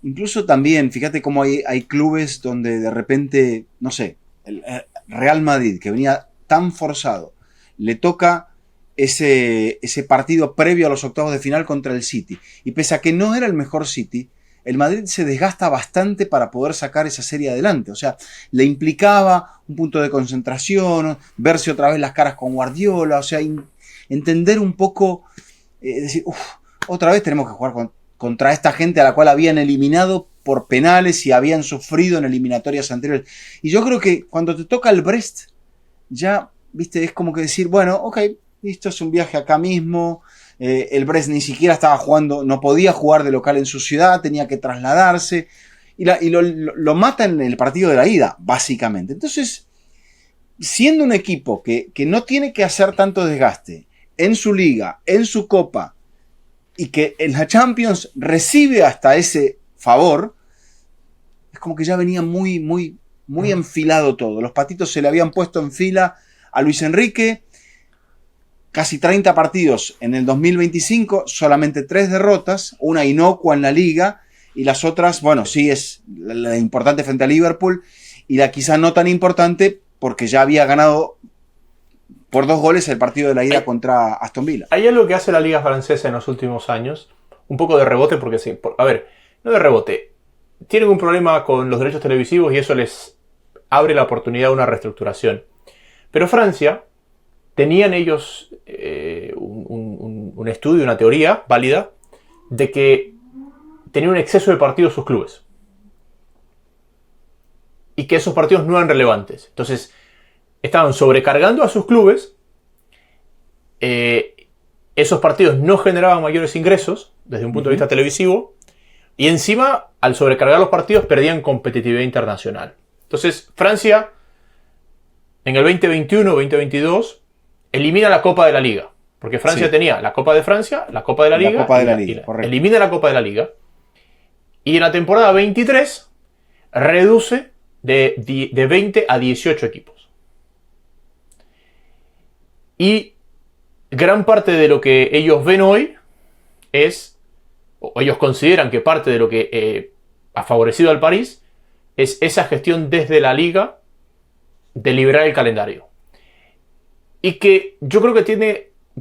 Incluso también, fíjate cómo hay clubes donde de repente, no sé, el Real Madrid, que venía tan forzado, le toca ese partido previo a los octavos de final contra el City. Y pese a que no era el mejor City, el Madrid se desgasta bastante para poder sacar esa serie adelante. O sea, le implicaba un punto de concentración, verse otra vez las caras con Guardiola, o sea, entender un poco, decir: otra vez tenemos que jugar contra esta gente a la cual habían eliminado por penales y habían sufrido en eliminatorias anteriores. Y yo creo que cuando te toca el Brest, ya, viste, es como que decir, bueno, ok, listo, es un viaje acá mismo. El Brest ni siquiera estaba jugando, no podía jugar de local en su ciudad, tenía que trasladarse. Y lo mata en el partido de la ida, básicamente. Entonces, siendo un equipo que no tiene que hacer tanto desgaste en su liga, en su copa, y que en la Champions recibe hasta ese favor, es como que ya venía muy enfilado todo. Los patitos se le habían puesto en fila a Luis Enrique, casi 30 partidos en el 2025, solamente 3 derrotas, una inocua en la liga, y las otras, bueno, sí es la importante frente a Liverpool, y la quizá no tan importante porque ya había ganado por 2 goles el partido de la ida contra Aston Villa. Hay algo que hace la liga francesa en los últimos años, un poco de rebote, porque sí, a ver, no de rebote, tienen un problema con los derechos televisivos y eso les abre la oportunidad de una reestructuración. Pero Francia, tenían ellos un estudio, una teoría válida, de que tenían un exceso de partidos sus clubes. Y que esos partidos no eran relevantes. Entonces, estaban sobrecargando a sus clubes. Esos partidos no generaban mayores ingresos desde un punto de vista televisivo. Y encima, al sobrecargar los partidos, perdían competitividad internacional. Entonces, Francia, en el 2021-2022, elimina la Copa de la Liga. Porque Francia tenía la Copa de Francia, la Copa de la Liga. Elimina la Copa de la Liga. Y en la temporada 23, reduce de 20 a 18 equipos. Y gran parte de lo que ellos ven hoy es, o ellos consideran que parte de lo que ha favorecido al París es esa gestión desde la liga de liberar el calendario. Y que yo creo que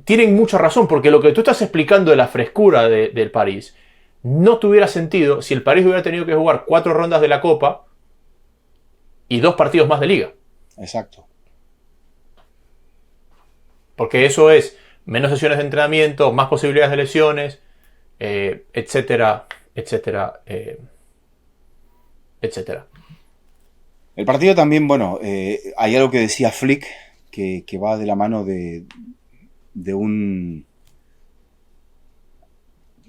tienen mucha razón, porque lo que tú estás explicando de la frescura del París no tuviera sentido si el París hubiera tenido que jugar 4 rondas de la Copa y 2 partidos más de liga. Exacto. Porque eso es menos sesiones de entrenamiento, más posibilidades de lesiones, etcétera, etcétera, etcétera. El partido también, bueno, hay algo que decía Flick, que va de la mano de un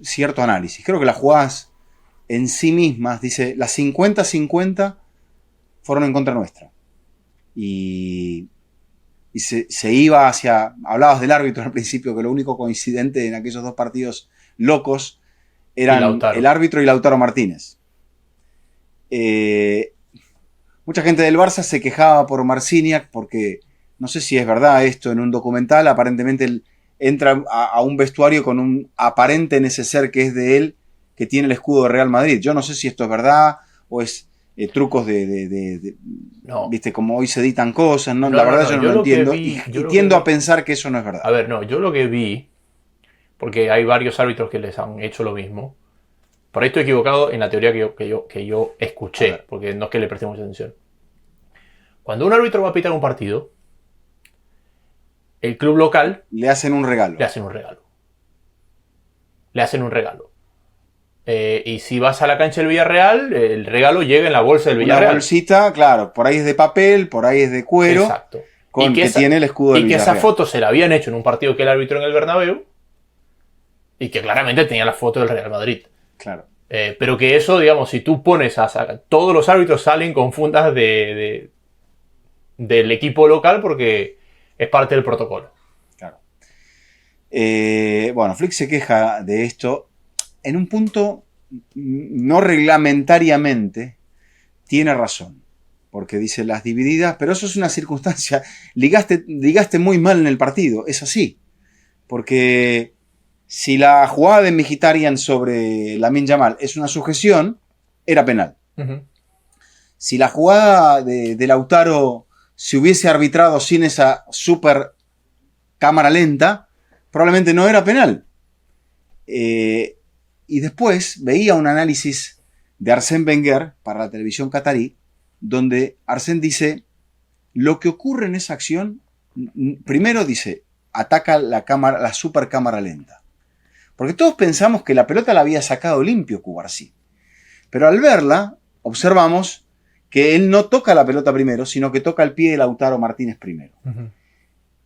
cierto análisis. Creo que las jugadas en sí mismas, dice, las 50-50 fueron en contra nuestra. Y se iba hacia... Hablabas del árbitro al principio, que lo único coincidente en aquellos 2 partidos locos eran el árbitro y Lautaro Martínez. Mucha gente del Barça se quejaba por Marciniak porque, no sé si es verdad esto, en un documental aparentemente él entra a un vestuario con un aparente neceser que es de él, que tiene el escudo de Real Madrid. Yo no sé si esto es verdad o es trucos no. Viste, como hoy se editan cosas, ¿no? No, la verdad yo no lo entiendo. Y tiendo a pensar que eso no es verdad. A ver, no, yo lo que vi, porque hay varios árbitros que les han hecho lo mismo, por ahí estoy equivocado en la teoría que yo escuché, porque no es que le presté mucha atención. Cuando un árbitro va a pitar un partido, el club local le hacen un regalo. Y si vas a la cancha del Villarreal, el regalo llega en la bolsa del Villarreal. Una bolsita, claro, por ahí es de papel, por ahí es de cuero. Exacto. Con que tiene el escudo del Villarreal. Y que esa foto se la habían hecho en un partido que él arbitró en el Bernabéu. Y que claramente tenía la foto del Real Madrid. Claro. Pero que eso, digamos, si tú pones todos los árbitros salen con fundas del equipo local porque es parte del protocolo. Claro. Bueno, Flick se queja de esto. En un punto, no reglamentariamente, tiene razón. Porque dice las divididas, pero eso es una circunstancia. Ligaste muy mal en el partido, es así. Porque si la jugada de Mkhitaryan sobre Lamine Yamal es una sujeción, era penal. Uh-huh. Si la jugada de Lautaro se hubiese arbitrado sin esa super cámara lenta, probablemente no era penal. Y después veía un análisis de Arsène Wenger para la televisión catarí, donde Arsène dice, lo que ocurre en esa acción, primero dice, ataca la super cámara lenta. Porque todos pensamos que la pelota la había sacado limpio Cubarsí. Pero al verla, observamos que él no toca la pelota primero, sino que toca el pie de Lautaro Martínez primero. Ujú.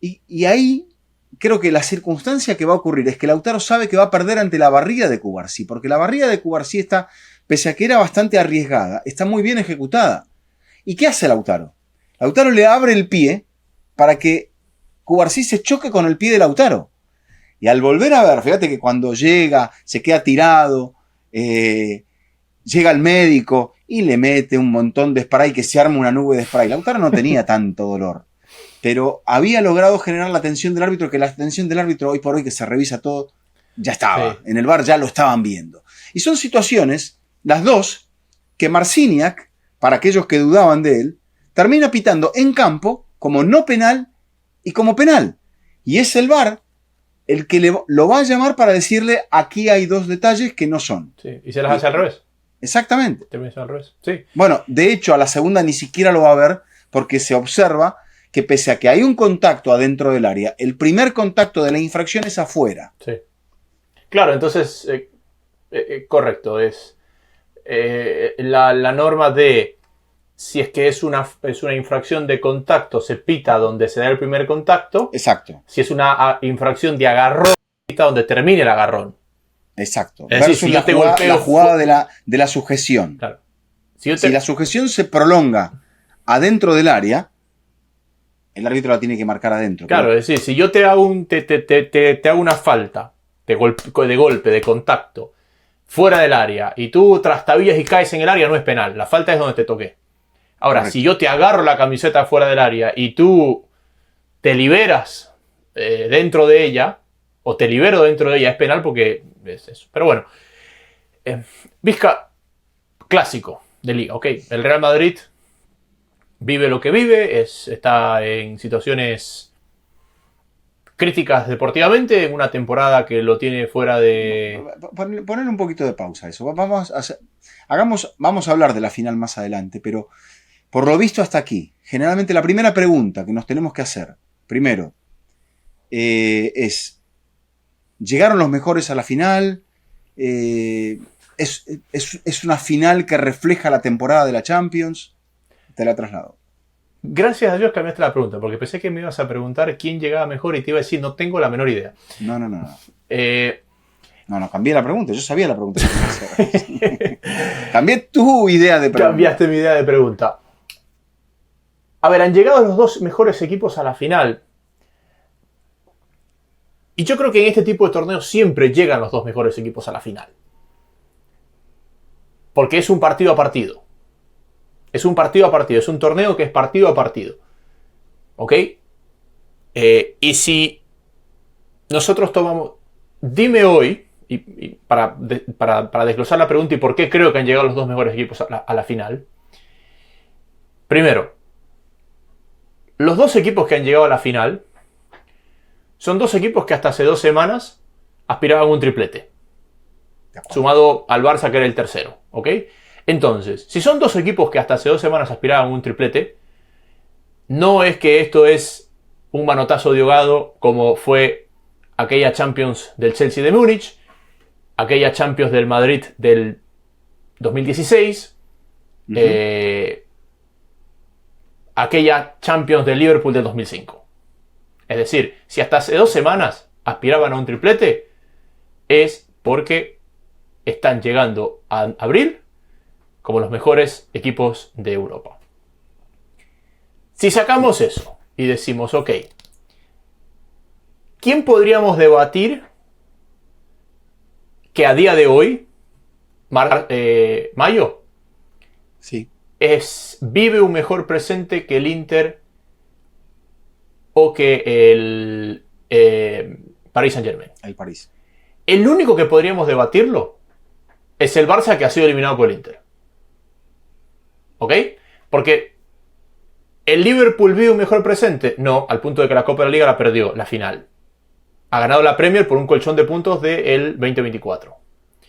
Y ahí creo que la circunstancia que va a ocurrir es que Lautaro sabe que va a perder ante la barrida de Cubarsí, porque la barrida de Cubarsí está, pese a que era bastante arriesgada, está muy bien ejecutada. ¿Y qué hace Lautaro? Lautaro le abre el pie para que Cubarsí se choque con el pie de Lautaro. Y al volver a ver, fíjate que cuando llega, se queda tirado, llega el médico y le mete un montón de spray, que se arma una nube de spray. Lautaro no tenía tanto dolor, pero había logrado generar la atención del árbitro, que la atención del árbitro hoy por hoy que se revisa todo, ya estaba. Sí. En el VAR ya lo estaban viendo. Y son situaciones, las dos, que Marciniak, para aquellos que dudaban de él, termina pitando en campo como no penal y como penal. Y es el VAR el que lo va a llamar para decirle: aquí hay dos detalles que no son. Sí. ¿Y se las hace al revés? Exactamente. Termina al revés. Sí. Bueno, de hecho, a la segunda ni siquiera lo va a ver, porque se observa que pese a que hay un contacto adentro del área, el primer contacto de la infracción es afuera. Sí. Claro, entonces, correcto, es la norma de si es que es una infracción de contacto, se pita donde se da el primer contacto. Exacto. Si es una infracción de agarrón, se pita donde termine el agarrón. Exacto. Es decir, Versus si yo te golpeo la jugada de la sujeción. Claro. Si la sujeción se prolonga adentro del área, el árbitro la tiene que marcar adentro. Claro, pero... es decir, si yo te hago, te hago una falta de golpe, de contacto, fuera del área, y tú trastabillas y caes en el área, no es penal. La falta es donde te toqué. Ahora, Correcto. si yo te agarro la camiseta fuera del área y tú te liberas dentro de ella, o te libero dentro de ella, es penal porque es eso. Pero bueno, Vizca, clásico de liga, ¿ok? El Real Madrid vive lo que vive, está en situaciones críticas deportivamente, en una temporada que lo tiene fuera de... Ponerle un poquito de pausa a eso. Vamos a hablar de la final más adelante, pero por lo visto hasta aquí, generalmente la primera pregunta que nos tenemos que hacer, primero, es: ¿llegaron los mejores a la final? ¿Es una final que refleja la temporada de la Champions? Te la traslado. Gracias a Dios cambiaste la pregunta, porque pensé que me ibas a preguntar quién llegaba mejor y te iba a decir, no tengo la menor idea. No. No, cambié la pregunta. Yo sabía la pregunta que ibas a hacer. Cambié tu idea de pregunta. Cambiaste mi idea de pregunta. A ver, han llegado los dos mejores equipos a la final. Y yo creo que en este tipo de torneos siempre llegan los dos mejores equipos a la final. Porque es un partido a partido. Es un partido a partido. Es un torneo que es partido a partido. ¿Ok? Y si nosotros tomamos... Dime hoy, y para desglosar la pregunta y por qué creo que han llegado los dos mejores equipos a la final. Primero, los dos equipos que han llegado a la final son dos equipos que hasta hace 2 semanas aspiraban a un triplete. Sumado al Barça, que era el tercero. ¿Ok? Entonces, si son dos equipos que hasta hace 2 semanas aspiraban a un triplete, no es que esto es un manotazo de ahogado como fue aquella Champions del Chelsea de Múnich, aquella Champions del Madrid del 2016, aquella Champions del Liverpool del 2005. Es decir, si hasta hace 2 semanas aspiraban a un triplete, es porque están llegando a abril como los mejores equipos de Europa. Si sacamos eso y decimos, ok, ¿quién podríamos debatir que a día de hoy, mayo, Sí. vive un mejor presente que el Inter o que el Paris Saint-Germain? El París. El único que podríamos debatirlo es el Barça, que ha sido eliminado por el Inter. ¿Ok? Porque ¿el Liverpool vive un mejor presente? No, al punto de que la Copa de la Liga la perdió, la final. Ha ganado la Premier por un colchón de puntos del 2024.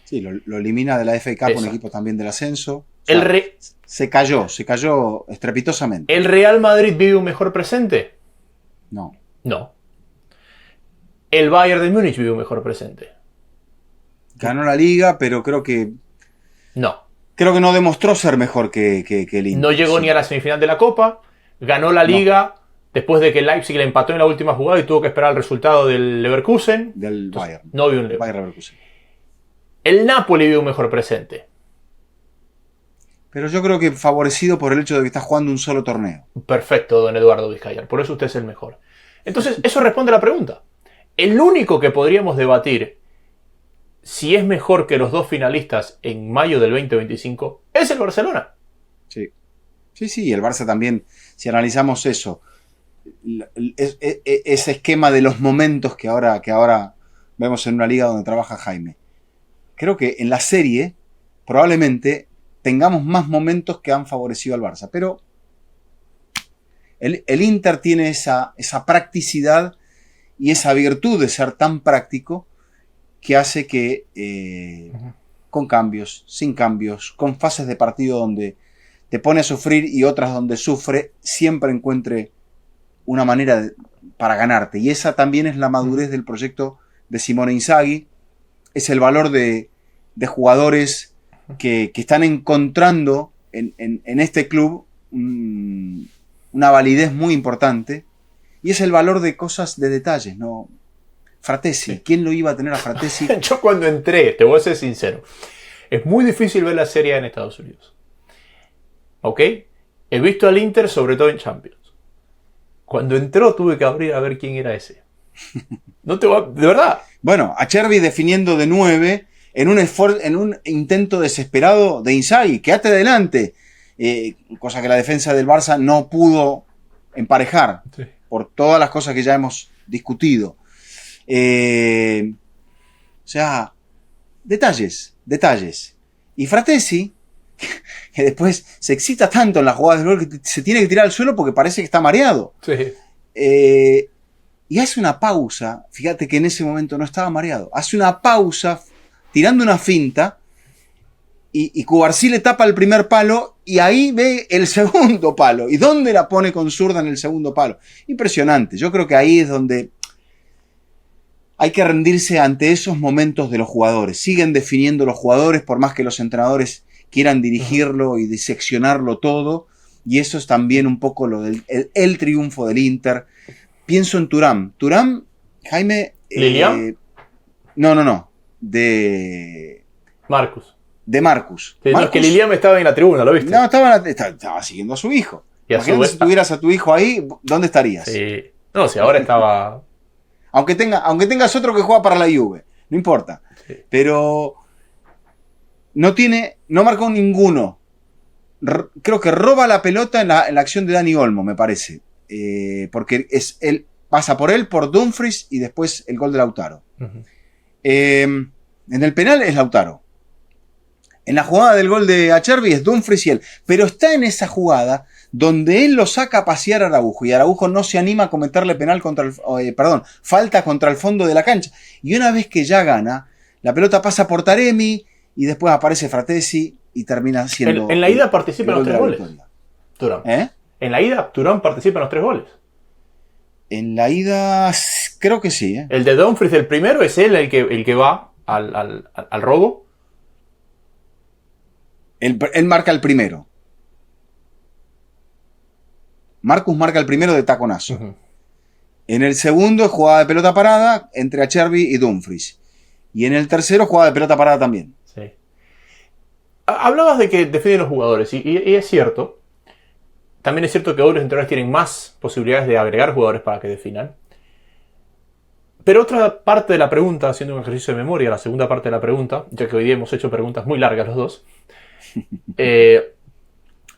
Sí, lo elimina de la FA Cup. Exacto. Un equipo también del ascenso. O sea, se cayó estrepitosamente. ¿El Real Madrid vive un mejor presente? No. No. ¿El Bayern de Múnich vive un mejor presente? Ganó la liga, pero creo que... No. Creo que no demostró ser mejor que el Inter. No llegó ni a la semifinal de la Copa, ganó la Liga después de que el Leipzig le empató en la última jugada y tuvo que esperar el resultado del Leverkusen. Del Bayern. No vio un Leverkusen. El Napoli vio un mejor presente. Pero yo creo que favorecido por el hecho de que está jugando un solo torneo. Perfecto, don Eduardo Vizcayar. Por eso usted es el mejor. Entonces, eso responde a la pregunta. El único que podríamos debatir si es mejor que los dos finalistas en mayo del 2025 es el Barcelona. Sí. Sí, el Barça también, si analizamos eso, ese esquema de los momentos que ahora vemos en una liga donde trabaja Jaime. Creo que en la serie probablemente tengamos más momentos que han favorecido al Barça, pero el Inter tiene esa practicidad y esa virtud de ser tan práctico que hace que con cambios, sin cambios, con fases de partido donde te pone a sufrir y otras donde sufre, siempre encuentre una manera para ganarte. Y esa también es la madurez del proyecto de Simone Inzaghi, es el valor de jugadores que están encontrando en este club una validez muy importante, y es el valor de cosas, de detalles, ¿no? Fratesi, sí. ¿Quién lo iba a tener a Fratesi? Yo cuando entré, te voy a ser sincero, es muy difícil ver la Serie A en Estados Unidos. ¿Ok? He visto al Inter sobre todo en Champions. Cuando entró tuve que abrir a ver quién era ese. No te va, de verdad. Bueno, Acerbi definiendo de 9 en un intento desesperado de Inzaghi, quédate adelante, cosa que la defensa del Barça no pudo emparejar, sí, por todas las cosas que ya hemos discutido. O sea, detalles. Y Fratesi, que después se excita tanto en las jugadas del gol que se tiene que tirar al suelo porque parece que está mareado. Sí. Y hace una pausa, fíjate que en ese momento no estaba mareado, hace una pausa tirando una finta y Cubarsí le tapa el primer palo y ahí ve el segundo palo. ¿Y dónde la pone con zurda en el segundo palo? Impresionante. Yo creo que ahí es donde hay que rendirse ante esos momentos de los jugadores. Siguen definiendo los jugadores por más que los entrenadores quieran dirigirlo y diseccionarlo todo. Y eso es también un poco lo del el triunfo del Inter. Pienso en Thuram. Thuram, Jaime... ¿Lilian? No. De Marcus. De Marcus. Sí, Marcus, no, es que Lilian estaba en la tribuna, ¿lo viste? No, estaba siguiendo a su hijo. Imagínate si tuvieras a tu hijo ahí, ¿dónde estarías? Sí. No, si ahora estaba... aunque tengas otro que juega para la Juve, no importa. Sí. Pero no marcó ninguno. Creo que roba la pelota en la acción de Dani Olmo, me parece. Porque él pasa por Dumfries y después el gol de Lautaro. Uh-huh. En el penal es Lautaro. En la jugada del gol de Acerbi es Dumfries y él. Pero está en esa jugada donde él lo saca a pasear a Araujo y Araujo no se anima a cometerle falta contra el fondo de la cancha. Y una vez que ya gana, la pelota pasa por Taremi y después aparece Fratesi y termina siendo... En la ida participa en los 3 goles. Thuram. En la ida, Thuram participa en los 3 goles. En la ida, creo que sí. El de Dumfries, el primero, es él el que va al robo. Él marca el primero. Marcus marca el primero de taconazo. Uh-huh. En el segundo, jugada de pelota parada entre Acerbi y Dumfries. Y en el tercero, jugada de pelota parada también. Sí. Hablabas de que definen los jugadores, y es cierto. También es cierto que otros entrenadores tienen más posibilidades de agregar jugadores para que definan. Pero otra parte de la pregunta, haciendo un ejercicio de memoria, la segunda parte de la pregunta, ya que hoy día hemos hecho preguntas muy largas los dos,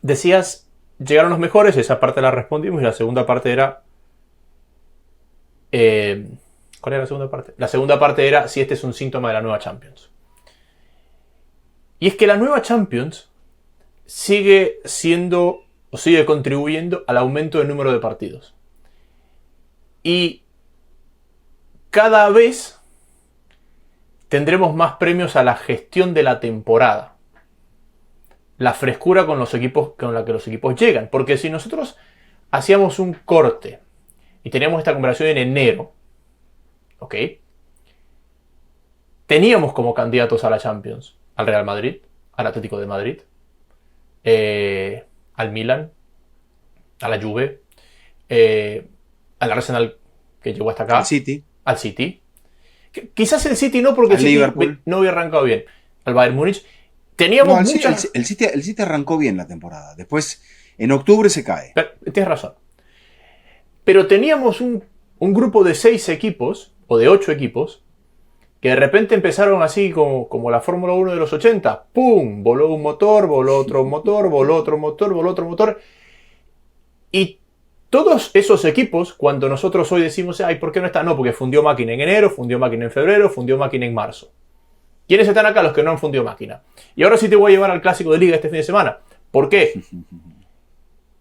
decías, llegaron los mejores, esa parte la respondimos, y la segunda parte era... ¿cuál era la segunda parte? La segunda parte era si este es un síntoma de la nueva Champions. Y es que la nueva Champions sigue siendo... o sigue contribuyendo al aumento del número de partidos. Y cada vez tendremos más premios a la gestión de la temporada. La frescura con la que los equipos llegan. Porque si nosotros hacíamos un corte y teníamos esta conversación en enero, ¿ok? Teníamos como candidatos a la Champions al Real Madrid, al Atlético de Madrid, al Milan, a la Juve, al Arsenal que llegó hasta acá, al City. Quizás el City no, porque el City no había arrancado bien. Al Bayern Múnich. Teníamos muchas... el City arrancó bien la temporada. Después, en octubre se cae. Tienes razón. Pero teníamos un grupo de 6 equipos, o de 8 equipos, que de repente empezaron así como la Fórmula 1 de los 80. ¡Pum! Voló un motor, voló otro motor, voló otro motor, voló otro motor. Y todos esos equipos, cuando nosotros hoy decimos, ay, ¿por qué no está? No, porque fundió máquina en enero, fundió máquina en febrero, fundió máquina en marzo. ¿Quiénes están acá? Los que no han fundido máquina. Y ahora sí te voy a llevar al clásico de Liga este fin de semana. ¿Por qué?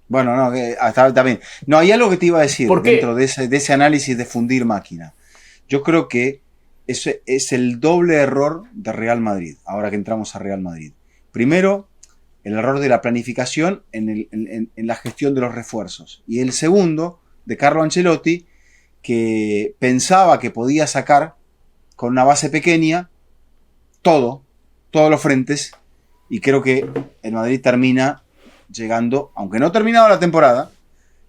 Bueno, no, está bien. No, hay algo que te iba a decir dentro de ese análisis de fundir máquina. Yo creo que eso es el doble error de Real Madrid, ahora que entramos a Real Madrid. Primero, el error de la planificación en la gestión de los refuerzos. Y el segundo, de Carlo Ancelotti, que pensaba que podía sacar con una base pequeña todos los frentes, y creo que el Madrid termina llegando, aunque no ha terminado la temporada,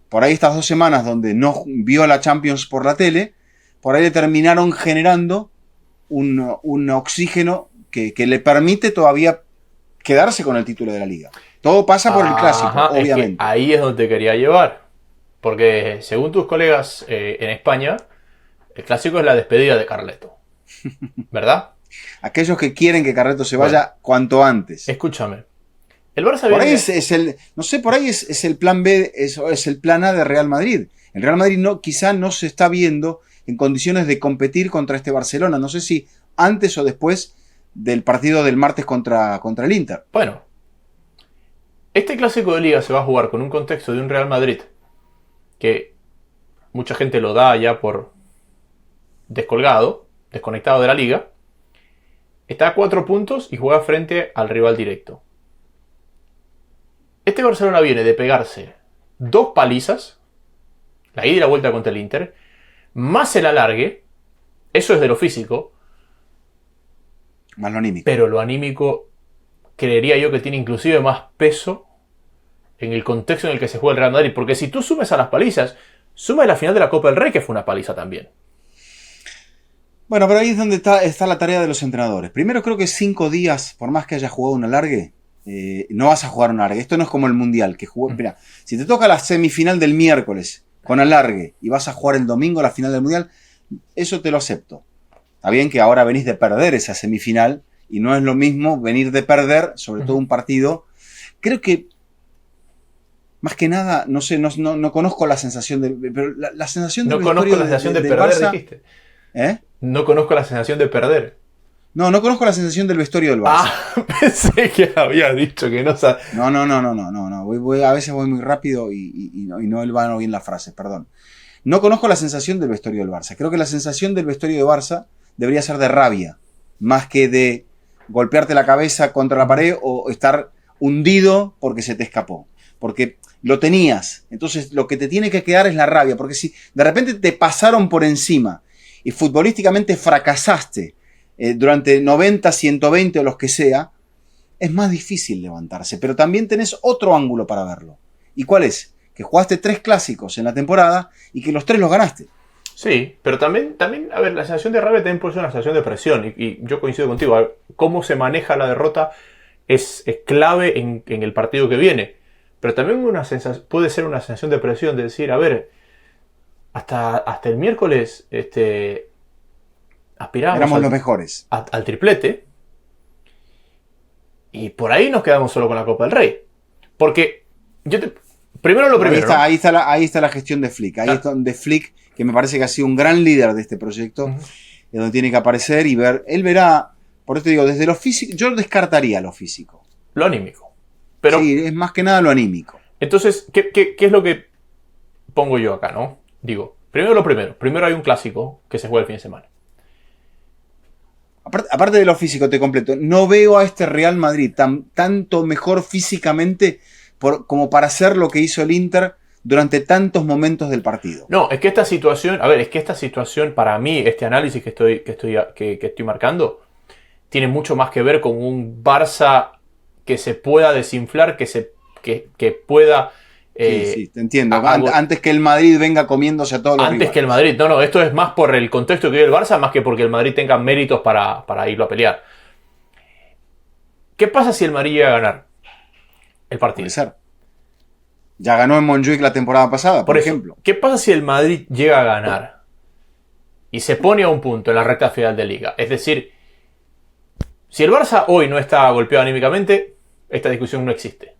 por ahí estas 2 semanas donde no vio la Champions por la tele, por ahí le terminaron generando un oxígeno que le permite todavía quedarse con el título de la Liga. Todo pasa por el clásico, obviamente. Es que ahí es donde te quería llevar, porque según tus colegas en España, el clásico es la despedida de Carleto, ¿verdad? Aquellos que quieren que Carleto se vaya cuanto antes. Escúchame. El Barça por ahí por ahí es el plan B, es el plan A de Real Madrid. El Real Madrid quizá no se está viendo en condiciones de competir contra este Barcelona. No sé si antes o después del partido del martes contra el Inter. Bueno, este clásico de Liga se va a jugar con un contexto de un Real Madrid que mucha gente lo da ya por desconectado de la Liga. Está a 4 puntos y juega frente al rival directo. Este Barcelona viene de pegarse 2 palizas, la ida y la vuelta contra el Inter, más el alargue. Eso es de lo físico. Más lo anímico. Pero lo anímico, creería yo que tiene inclusive más peso en el contexto en el que se juega el Real Madrid. Porque si tú sumes a las palizas, suma la final de la Copa del Rey, que fue una paliza también. Bueno, pero ahí es donde está la tarea de los entrenadores. Primero, creo que 5 días, por más que hayas jugado un alargue, no vas a jugar un alargue. Esto no es como el Mundial, que jugó. Mira, si te toca la semifinal del miércoles con alargue y vas a jugar el domingo la final del Mundial, eso te lo acepto. Está bien que ahora venís de perder esa semifinal y no es lo mismo venir de perder, sobre todo un partido. Creo que, más que nada, no sé, no conozco la sensación pero la sensación del vestuario No conozco la sensación de perder, Barça, dijiste. No conozco la sensación de perder. No conozco la sensación del vestuario del Barça. Pensé que había dicho que no sabía. No. A veces voy muy rápido y no van bien las frases, perdón. No conozco la sensación del vestuario del Barça. Creo que la sensación del vestuario del Barça debería ser de rabia, más que de golpearte la cabeza contra la pared o estar hundido porque se te escapó. Porque lo tenías. Entonces lo que te tiene que quedar es la rabia. Porque si de repente te pasaron por encima y futbolísticamente fracasaste durante 90, 120 o los que sea, es más difícil levantarse. Pero también tenés otro ángulo para verlo. ¿Y cuál es? Que jugaste 3 clásicos en la temporada y que los 3 los ganaste. Sí, pero también, a ver, la sensación de rabia también puede ser una sensación de presión. Y yo coincido contigo. A ver, cómo se maneja la derrota es clave en el partido que viene. Pero también puede ser una sensación de presión de decir, a ver, hasta el miércoles aspirábamos éramos los mejores al triplete. Y por ahí nos quedamos solo con la Copa del Rey. Porque primero lo primero. Ahí está la gestión de Flick. Ahí es donde Flick, que me parece que ha sido un gran líder de este proyecto, es donde tiene que aparecer y ver. Él verá, por eso te digo, desde lo físico, yo descartaría lo físico. Lo anímico. Pero, sí, es más que nada lo anímico. Entonces, ¿qué es lo que pongo yo acá, no? Digo, primero lo primero. Primero hay un clásico que se juega el fin de semana. Aparte de lo físico, te completo. No veo a este Real Madrid tanto mejor físicamente como para hacer lo que hizo el Inter durante tantos momentos del partido. No, es que esta situación, para mí, este análisis que estoy marcando, tiene mucho más que ver con un Barça que se pueda desinflar, que pueda... sí, te entiendo. Antes que el Madrid venga comiéndose a todos los Antes rivales. que el Madrid. No, esto es más por el contexto que vive el Barça, más que porque el Madrid tenga méritos para irlo a pelear. ¿Qué pasa si el Madrid llega a ganar el partido? Puede ser. Ya ganó en Montjuic la temporada pasada, por ejemplo. ¿Qué pasa si el Madrid llega a ganar y se pone a un punto en la recta final de Liga? Es decir, si el Barça hoy no está golpeado anímicamente, esta discusión no existe.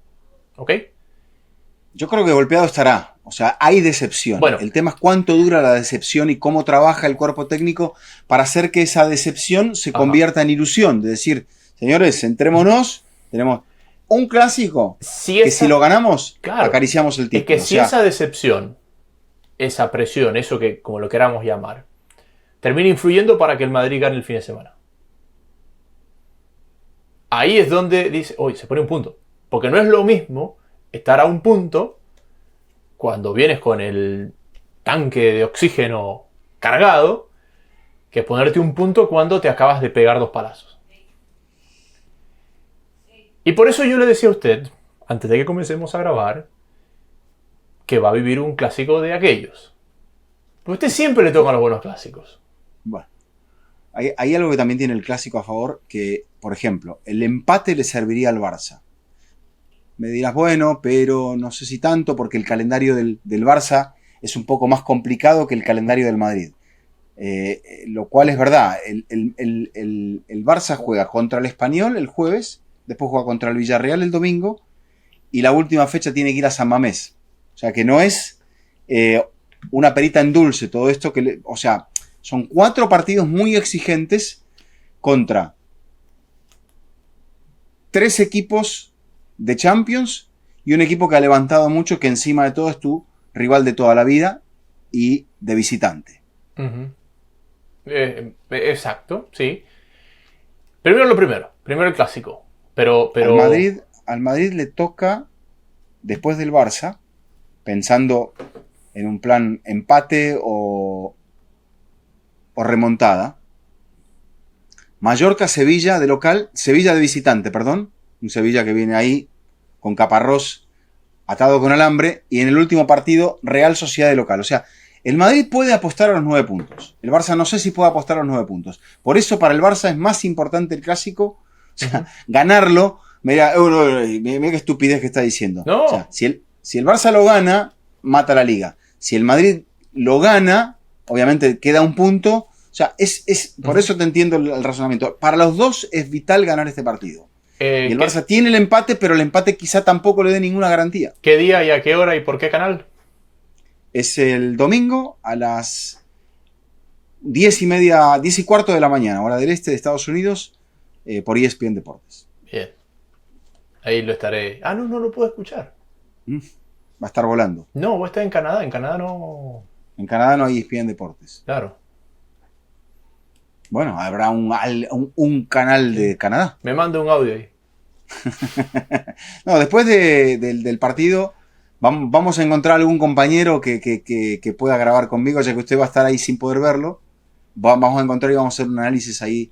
¿Ok? Yo creo que golpeado estará. O sea, hay decepción. Bueno, el tema es cuánto dura la decepción y cómo trabaja el cuerpo técnico para hacer que esa decepción se convierta en ilusión. De decir, señores, centrémonos, tenemos un clásico que si lo ganamos, acariciamos el título. Es que si esa decepción, esa presión, eso que como lo queramos llamar, termina influyendo para que el Madrid gane el fin de semana. Ahí es donde dice, oye, se pone un punto. Porque no es lo mismo estar a un punto cuando vienes con el tanque de oxígeno cargado que ponerte un punto cuando te acabas de pegar 2 palazos. Y por eso yo le decía a usted, antes de que comencemos a grabar, que va a vivir un clásico de aquellos. Porque a usted siempre le tocan los buenos clásicos. Bueno, hay algo que también tiene el clásico a favor, que, por ejemplo, el empate le serviría al Barça. Me dirás, bueno, pero no sé si tanto, porque el calendario del Barça es un poco más complicado que el calendario del Madrid. Lo cual es verdad. El Barça juega contra el Español el jueves, después juega contra el Villarreal el domingo, y la última fecha tiene que ir a San Mamés. O sea, que no es una perita en dulce todo esto. O sea, son 4 partidos muy exigentes contra 3 equipos de Champions y un equipo que ha levantado mucho, que encima de todo es tu rival de toda la vida y de visitante. Exacto, sí. Primero el clásico. Pero... Al Madrid le toca, después del Barça, pensando en un plan empate o remontada, Mallorca-Sevilla de local, Sevilla de visitante, perdón, un Sevilla que viene ahí con caparrós atado con alambre, y en el último partido Real Sociedad de local. O sea, el Madrid puede apostar a los 9 puntos. El Barça no sé si puede apostar a los 9 puntos. Por eso para el Barça es más importante el clásico, o sea, ganarlo. Mira qué estupidez que está diciendo. No. O sea, si el Barça lo gana, mata la Liga. Si el Madrid lo gana, obviamente queda un punto. O sea, por eso te entiendo el razonamiento. Para los dos es vital ganar este partido. Y el Barça tiene el empate, pero el empate quizá tampoco le dé ninguna garantía. ¿Qué día y a qué hora y por qué canal? Es el domingo a las 10:30, 10:15 de la mañana, hora del este de Estados Unidos, por ESPN Deportes. Bien. Ahí lo estaré. Ah, no lo puedo escuchar. Va a estar volando. No, vos estás en Canadá. En Canadá no... En Canadá no hay ESPN Deportes. Claro. Bueno, habrá un canal de Canadá. Me manda un audio ahí. No, después del partido vamos a encontrar algún compañero que pueda grabar conmigo, ya que usted va a estar ahí sin poder verlo. Vamos a encontrar y vamos a hacer un análisis ahí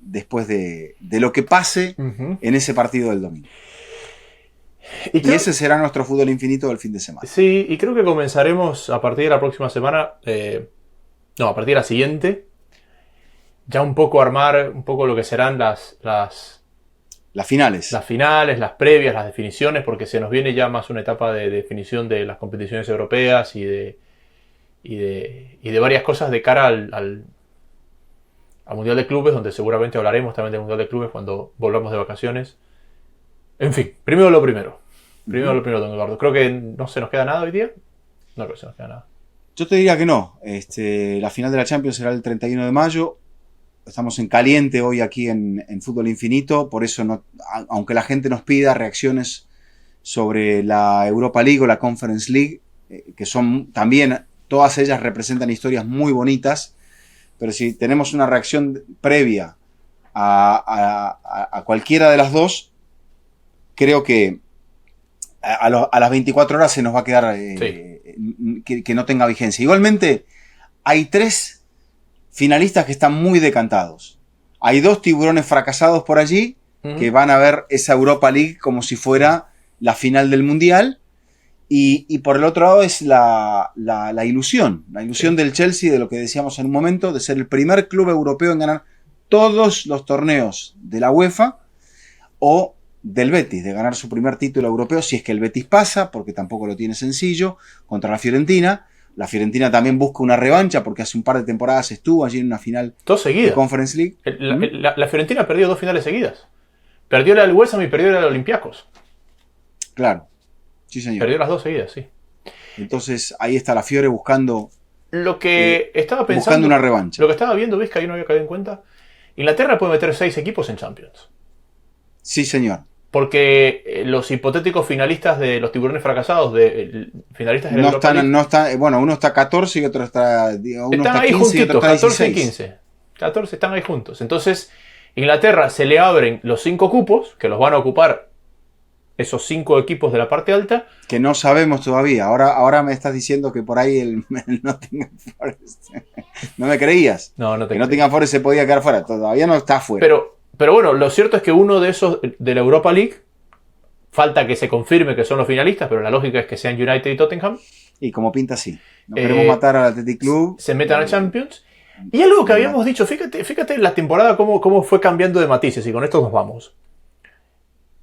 después de lo que pase en ese partido del domingo. Y ese será nuestro fútbol infinito del fin de semana. Sí, y creo que comenzaremos a partir de la próxima semana, a partir de la siguiente, ya un poco armar un poco lo que serán las finales. Las finales, las previas, las definiciones, porque se nos viene ya más una etapa de definición de las competiciones europeas y de varias cosas de cara al Mundial de Clubes, donde seguramente hablaremos también del Mundial de Clubes cuando volvamos de vacaciones. En fin, primero lo primero. Primero lo primero, don Eduardo. Creo que no se nos queda nada hoy día. No creo que se nos queda nada. Yo te diría que no. La final de la Champions será el 31 de mayo. Estamos en caliente hoy aquí en Fútbol Infinito. Por eso, aunque la gente nos pida reacciones sobre la Europa League o la Conference League, que son también, todas ellas representan historias muy bonitas. Pero si tenemos una reacción previa a cualquiera de las dos, creo que a las 24 horas se nos va a quedar que no tenga vigencia. Igualmente, hay 3 finalistas que están muy decantados. Hay 2 tiburones fracasados por allí que van a ver esa Europa League como si fuera la final del Mundial. Y por el otro lado es la ilusión del Chelsea, de lo que decíamos en un momento, de ser el primer club europeo en ganar todos los torneos de la UEFA, o del Betis, de ganar su primer título europeo, si es que el Betis pasa, porque tampoco lo tiene sencillo, contra la Fiorentina. La Fiorentina también busca una revancha, porque hace un par de temporadas estuvo allí en una final de Conference League. La Fiorentina perdió 2 finales seguidas. Perdió la del West Ham y perdió la del Olympiacos. Claro. Sí, señor. Perdió las 2 seguidas, sí. Entonces ahí está la Fiore buscando. Lo que estaba pensando. Buscando una revancha. Lo que estaba viendo, ves que ahí no había caído en cuenta. Inglaterra puede meter 6 equipos en Champions. Sí, señor. Porque los hipotéticos finalistas de los tiburones fracasados, finalistas de la no Europa League, no está, bueno, uno está 14 y otro está. Uno están está ahí 15 y otro juntitos, está 14 y 16. 15. 14 están ahí juntos. Entonces, Inglaterra se le abren los 5 cupos, que los van a ocupar esos 5 equipos de la parte alta. Que no sabemos todavía. Ahora me estás diciendo que por ahí el Nottingham Forest. ¿No me creías? No te que creo. Nottingham Forest se podía quedar fuera. Todavía no está fuera. Pero bueno, lo cierto es que uno de esos de la Europa League, falta que se confirme que son los finalistas, pero la lógica es que sean United y Tottenham. Y como pinta así. No queremos matar al Athletic Club. Se metan a Champions. Y algo que habíamos dicho, fíjate la temporada cómo fue cambiando de matices, y con esto nos vamos.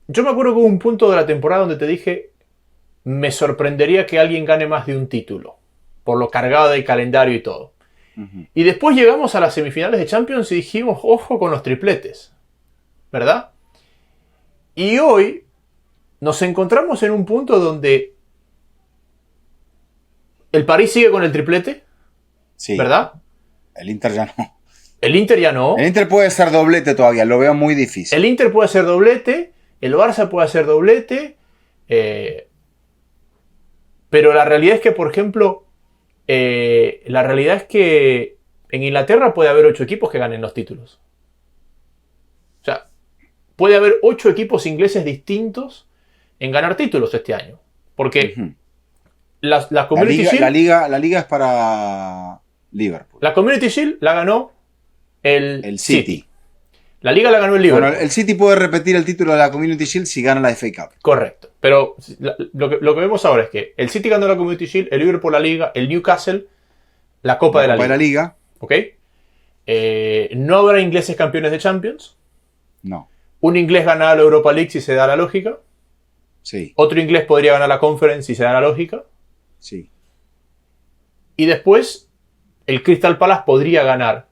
Yo me acuerdo que hubo un punto de la temporada donde te dije, me sorprendería que alguien gane más de un título, por lo cargado del calendario y todo. Uh-huh. Y después llegamos a las semifinales de Champions y dijimos, ojo con los tripletes, ¿verdad? Y hoy nos encontramos en un punto donde el París sigue con el triplete, sí, ¿verdad? El Inter ya no. El Inter ya no. El Inter puede ser doblete todavía, lo veo muy difícil. El Inter puede hacer doblete, el Barça puede hacer doblete, pero la realidad es que, por ejemplo, la realidad es que en Inglaterra puede haber 8 equipos que ganen los títulos. O sea, puede haber 8 equipos ingleses distintos en ganar títulos este año. Porque Uh-huh. la Community Shield... La liga es para Liverpool. La Community Shield la ganó el City. La Liga la ganó el Liverpool. Bueno, el City puede repetir el título de la Community Shield si gana la FA Cup. Correcto. Pero lo que vemos ahora es que el City ganó la Community Shield, el Liverpool la Liga, el Newcastle la Copa de la Liga. ¿Ok? No habrá ingleses campeones de Champions. No. Un inglés ganará la Europa League si se da la lógica. Sí. Otro inglés podría ganar la Conference si se da la lógica. Sí. Y después el Crystal Palace podría ganar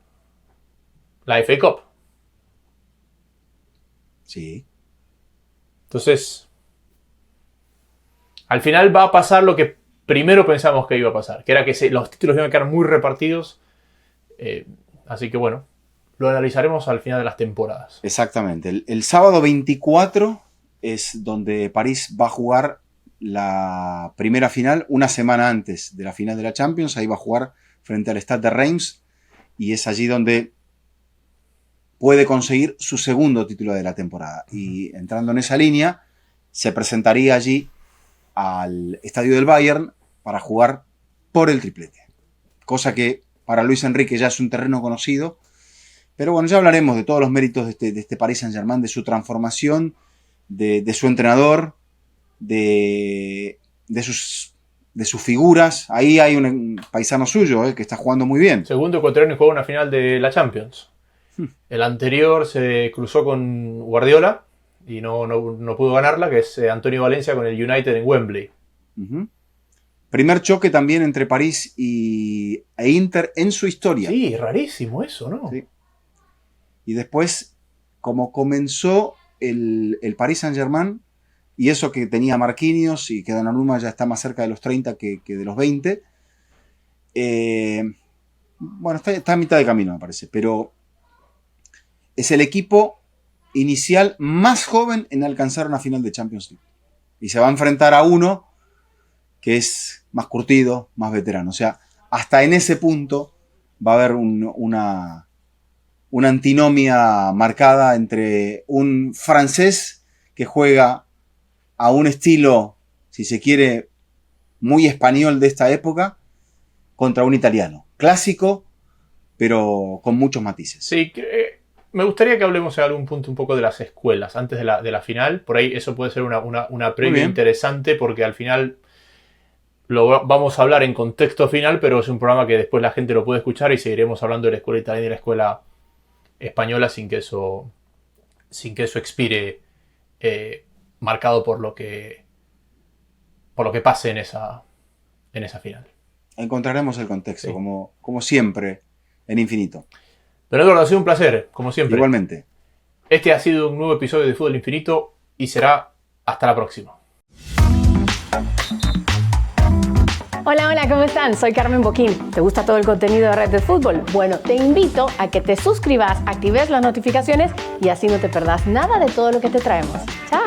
la FA Cup. Sí. Entonces, al final va a pasar lo que primero pensamos que iba a pasar, que era que los títulos iban a quedar muy repartidos. Así que bueno, lo analizaremos al final de las temporadas. Exactamente. El sábado 24 es donde París va a jugar la primera final, una semana antes de la final de la Champions. Ahí va a jugar frente al Stade de Reims, y es allí donde puede conseguir su segundo título de la temporada. Y entrando en esa línea, se presentaría allí al estadio del Bayern para jugar por el triplete. Cosa que para Luis Enrique ya es un terreno conocido. Pero bueno, ya hablaremos de todos los méritos de este Paris Saint-Germain, de su transformación, de su entrenador, de sus figuras. Ahí hay un paisano suyo que está jugando muy bien. Segundo ecuatoriano juega una final de la Champions. El anterior se cruzó con Guardiola y no pudo ganarla, que es Antonio Valencia con el United en Wembley. Uh-huh. Primer choque también entre París e Inter en su historia. Sí, rarísimo eso, ¿no? Sí. Y después, como comenzó el Paris Saint-Germain, y eso que tenía Marquinhos y que Donnarumma ya está más cerca de los 30 que de los 20, bueno, está a mitad de camino, me parece, pero es el equipo inicial más joven en alcanzar una final de Champions League. Y se va a enfrentar a uno que es más curtido, más veterano. O sea, hasta en ese punto va a haber una antinomia marcada entre un francés que juega a un estilo, si se quiere, muy español de esta época, contra un italiano. Clásico, pero con muchos matices. Sí, me gustaría que hablemos en algún punto un poco de las escuelas, antes de la final. Por ahí eso puede ser una previa interesante, porque al final lo vamos a hablar en contexto final, pero es un programa que después la gente lo puede escuchar y seguiremos hablando de la escuela italiana y de la escuela española sin que eso expire marcado por lo que pase en esa final. Encontraremos el contexto, sí, como siempre, en Infinito. Pero Eduardo, ha sido un placer, como siempre. Igualmente. Este ha sido un nuevo episodio de Fútbol Infinito y será hasta la próxima. Hola, hola, ¿cómo están? Soy Carmen Boquín. ¿Te gusta todo el contenido de Red de Fútbol? Bueno, te invito a que te suscribas, actives las notificaciones y así no te perdás nada de todo lo que te traemos. ¡Chao!